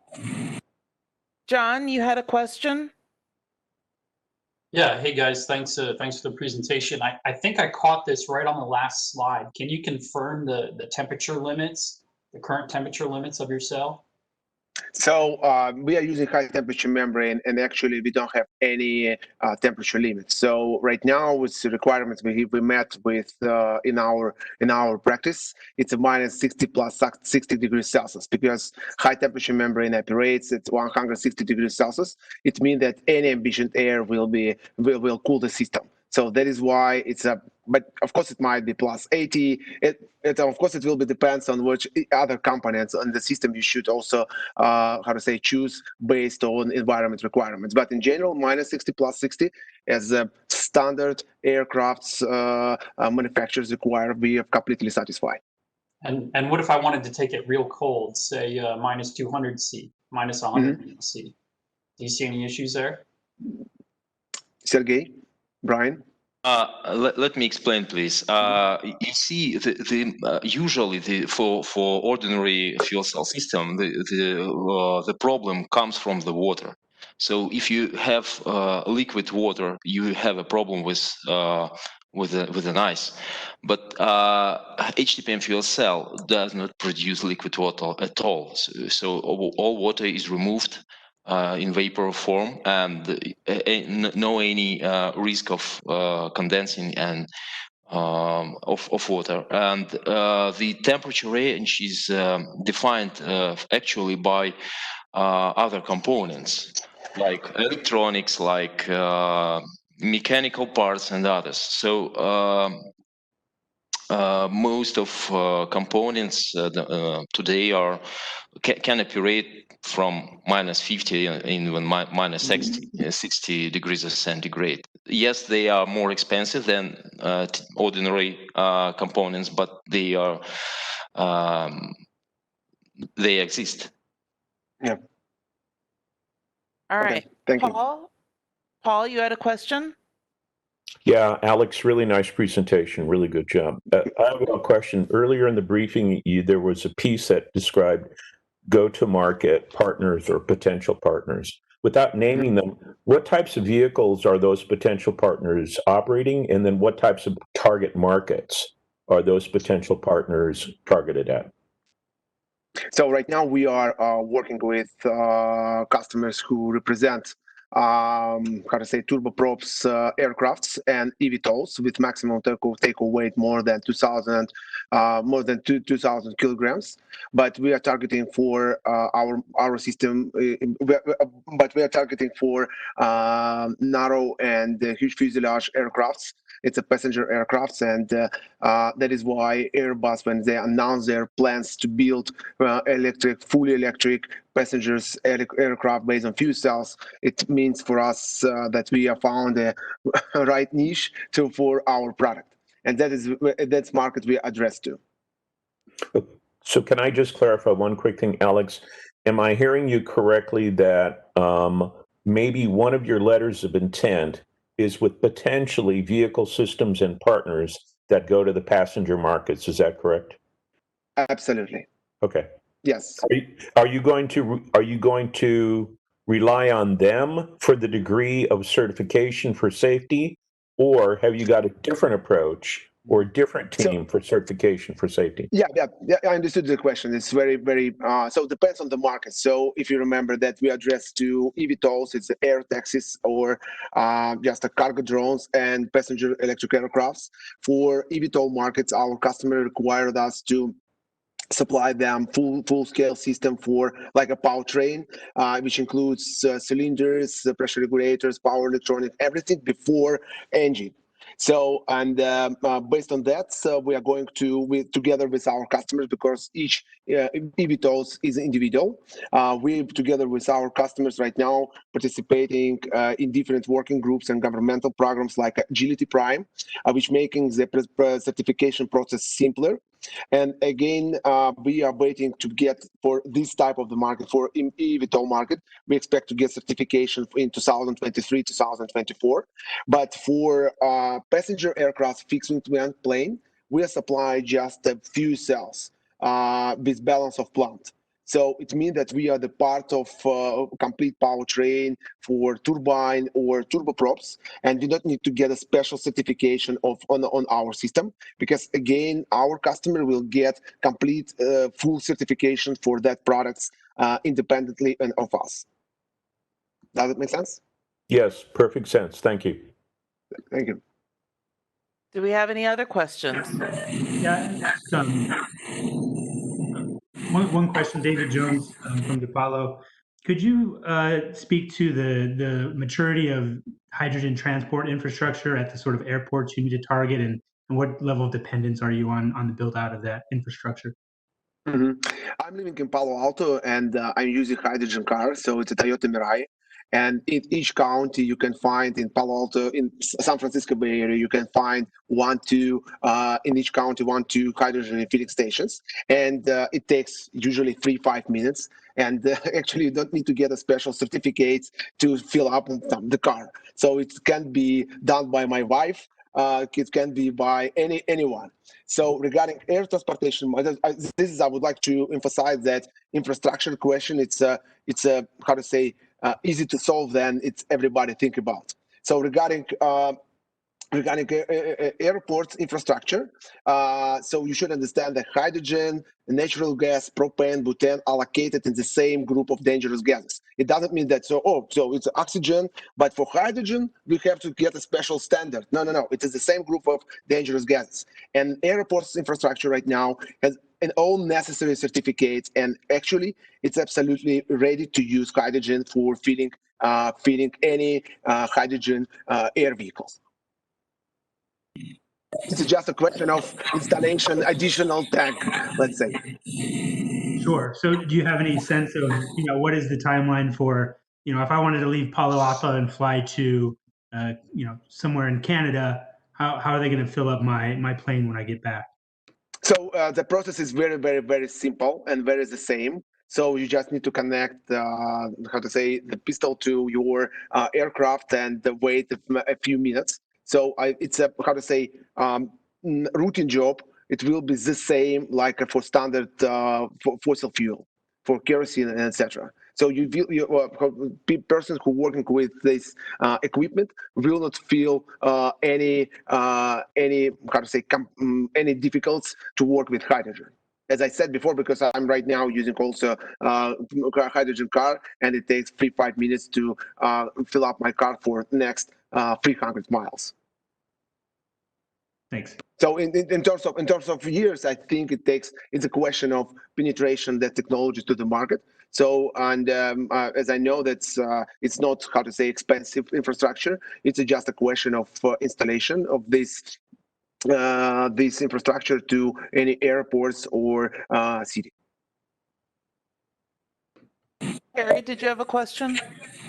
John, you had a question? Yeah, hey guys, thanks for the presentation. I think I caught this right on the last slide. Can you confirm the temperature limits, the current temperature limits of your cell? So we are using high temperature membrane, and actually we don't have any temperature limits. So right now, with the requirements we met with in our practice, it's a minus 60 plus 60 degrees Celsius, because high temperature membrane operates at 160 degrees Celsius. It means that any ambient air will cool the system. So that is why it's a, but of course it might be plus 80. Of course it will be depends on which other components on the system you should also choose based on environment requirements. But in general, minus 60 plus 60 as a standard aircrafts manufacturers require, we are completely satisfied. And what if I wanted to take it real cold, say minus 200 C, minus 100 C? Do you see any issues there? Sergey, Brian? Let me explain, please. You see, usually for ordinary fuel cell system, the problem comes from the water. So if you have liquid water, you have a problem with an ice. But HTPM fuel cell does not produce liquid water at all. So all water is removed in vapor form, and no any risk of condensing and of water. And the temperature range is defined actually by other components like electronics, like mechanical parts and others. So most of components today can operate from minus 50 and even minus 60 degrees centigrade. Yes, they are more expensive than ordinary components, but they are they exist. Yeah. All right. Okay. Thank you. Paul, you had a question? Yeah, Alex, really nice presentation. Really good job. I have a question. Earlier in the briefing, there was a piece that described go-to-market partners or potential partners. Without naming them, what types of vehicles are those potential partners operating? And then what types of target markets are those potential partners targeted at? So right now we are working with customers who represent turboprops aircrafts and eVTOLs with maximum take-off weight more than 2,000 kilograms. But we are targeting for our system. But we are targeting for narrow and huge fuselage aircrafts. It's a passenger aircrafts, and that is why Airbus, when they announce their plans to build fully electric passengers aircraft based on fuel cells, it means for us that we have found the right niche for our product, and that's market we address to. So can I just clarify one quick thing, Alex? Am I hearing you correctly that maybe one of your letters of intent is with potentially vehicle systems and partners that go to the passenger markets? Is that correct? Absolutely. Okay. Yes. Are you going to rely on them for the degree of certification for safety, or have you got a different approach or a different team for certification for safety? Yeah, I understood the question. It's very, very, so it depends on the market. So if you remember that we address to eVTOLs, it's the air taxis or just the cargo drones and passenger electric aircrafts. For eVTOL markets, our customer required us to supply them full-scale system for like a powertrain, which includes cylinders, pressure regulators, power electronics, everything before engine. So, and based on that, we are going to, together with our customers, because each eVTOL is individual, we together with our customers right now participating in different working groups and governmental programs like Agility Prime, which making the certification process simpler. And again, we are waiting to get for this type of the market, for eVTOL market. We expect to get certification in 2023, 2024. But for passenger aircraft, fixed-wing plane, we supply just a few cells with balance of plant. So it means that we are the part of complete powertrain for turbine or turboprops, and we don't need to get a special certification on our system, because again, our customer will get complete full certification for that products independently of us. Does it make sense? Yes, perfect sense. Thank you. Thank you. Do we have any other questions? Yeah, one question, David Jones from DePaulo. Could you speak to the maturity of hydrogen transport infrastructure at the sort of airports you need to target, and what level of dependence are you on the build out of that infrastructure? Mm-hmm. I'm living in Palo Alto, and I'm using hydrogen car, so it's a Toyota Mirai. And in each county, you can find in Palo Alto, in San Francisco Bay Area, you can find in each county, 1-2 hydrogen filling stations. And it takes usually 3-5 minutes. And actually, you don't need to get a special certificate to fill up the car. So it can be done by my wife. It can be by anyone. So regarding air transportation, I would like to emphasize that infrastructure question. It's a how to say easy to solve than it's everybody think about. So regarding airport infrastructure, so you should understand that hydrogen, natural gas, propane, butane are located in the same group of dangerous gases. It doesn't mean that so it's oxygen, but for hydrogen we have to get a special standard. No. It is the same group of dangerous gases. And airports infrastructure right now has all necessary certificates, and actually it's absolutely ready to use hydrogen for filling any hydrogen air vehicles. It's just a question of installation, additional tank, let's say. Sure. So do you have any sense of, what is the timeline for, if I wanted to leave Palo Alto and fly to, somewhere in Canada, how are they going to fill up my plane when I get back? So the process is very, very, very simple and very the same. So you just need to connect, the pistol to your aircraft and wait a few minutes. So it's a routine job. It will be the same like for standard fossil fuel, for kerosene and etc. So persons who working with this equipment will not feel any difficulties to work with hydrogen. As I said before, because I'm right now using also hydrogen car, and it takes 3-5 minutes to fill up my car for the next 300 miles. Thanks. So in terms of years, I think it's a question of penetration that technologies to the market. So as I know that's it's not expensive infrastructure. It's just a question of installation of this infrastructure to any airports or city. Harry, did you have a question?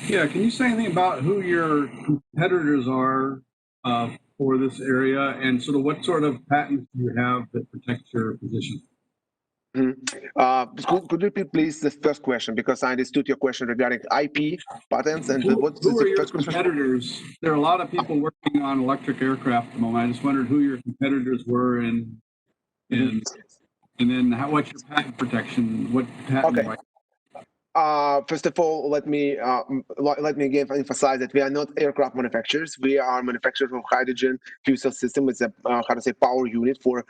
Yeah, can you say anything about who your competitors are for this area, and sort of what sort of patents do you have that protect your position? Could you repeat please the first question, because I understood your question regarding IP patents and what's who are the your first question? competitors? There are a lot of people working on electric aircraft at the moment. I just wondered who your competitors were, and then what's your patent protection? What patent? Okay. First of all, let me again emphasize that we are not aircraft manufacturers. We are manufacturers of hydrogen fuel cell system. It's a power unit for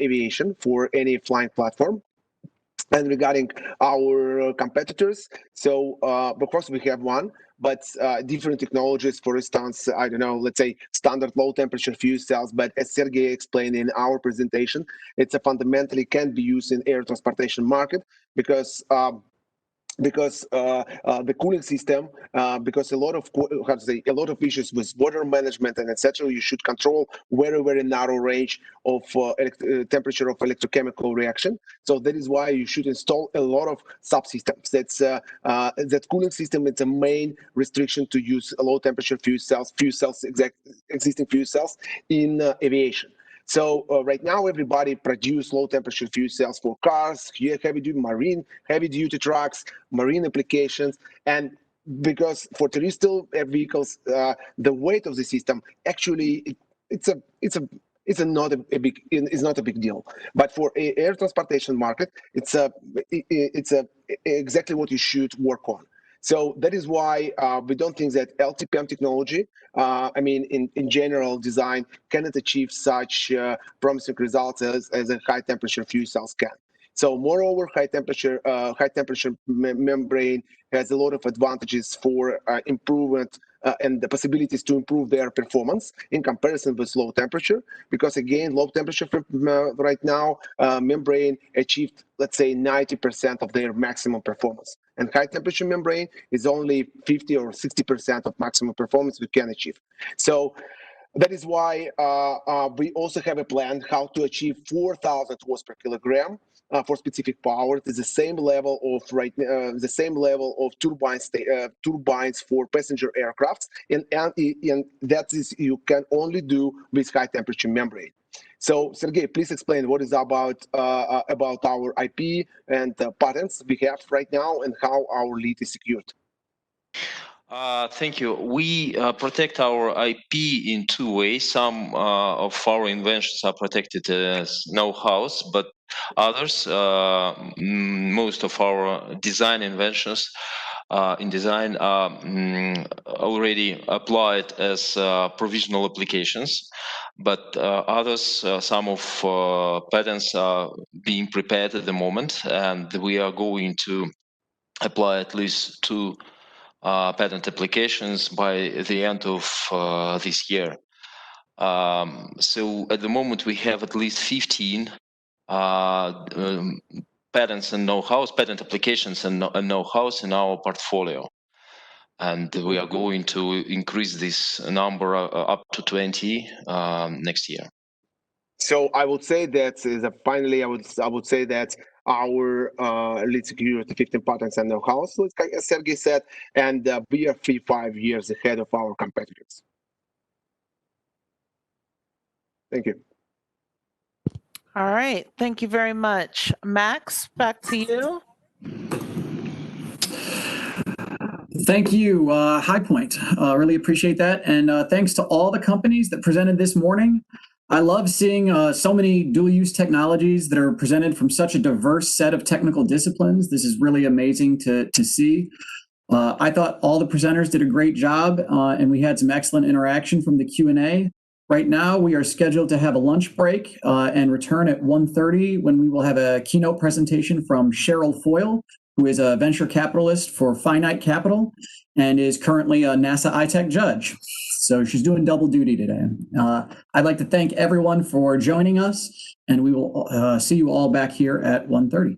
aviation, for any flying platform. And regarding our competitors, so of course we have one, but different technologies. For instance, I don't know, let's say standard low temperature fuel cells. But as Sergey explained in our presentation, it's a fundamentally can be used in air transportation market, because because the cooling system, because a lot of issues with water management and etc. You should control very narrow range of temperature of electrochemical reaction. So that is why you should install a lot of subsystems. That cooling system is a main restriction to use low temperature existing fuel cells in aviation. So right now, everybody produce low temperature fuel cells for cars, heavy duty marine, heavy duty trucks, marine applications, and because for terrestrial vehicles, the weight of the system actually it's not a big deal. But for air transportation market, it's exactly what you should work on. So that is why we don't think that LTPM technology, in general design, cannot achieve such promising results as a high temperature fuel cells can. So moreover, high temperature membrane has a lot of advantages for improvement and the possibilities to improve their performance in comparison with low temperature, because again, low temperature right now, membrane achieved, let's say, 90% of their maximum performance. And high temperature membrane is only 50 or 60% of maximum performance we can achieve. So that is why we also have a plan how to achieve 4,000 watts per kilogram for specific power. It's the same level of turbines for passenger aircrafts, and that is you can only do with high temperature membrane. So, Sergey, please explain what is about our IP and patents we have right now and how our lead is secured. Thank you. We protect our IP in two ways. Some of our inventions are protected as know-hows, but others, most of our design inventions in design are already applied as provisional applications, but others, some of patents are being prepared at the moment, and we are going to apply at least 2 patent applications by the end of this year. So at the moment we have at least 15 patents and know-hows, patent applications and know-hows in our portfolio. And we are going to increase this number up to 20 next year. So I would say that finally, I would say that our lead secured 15 patents and know-hows, as Sergey said, and we are 5 years ahead of our competitors. Thank you. All right. Thank you very much. Max, back to you. Thank you, High Point. Really appreciate that. And thanks to all the companies that presented this morning. I love seeing so many dual-use technologies that are presented from such a diverse set of technical disciplines. This is really amazing to see. I thought all the presenters did a great job, and we had some excellent interaction from the Q&A. Right now, we are scheduled to have a lunch break and return at 1:30 when we will have a keynote presentation from Sheryl Foyle, who is a venture capitalist for Finite Capital and is currently a NASA iTech judge. So she's doing double duty today. I'd like to thank everyone for joining us, and we will see you all back here at 1:30.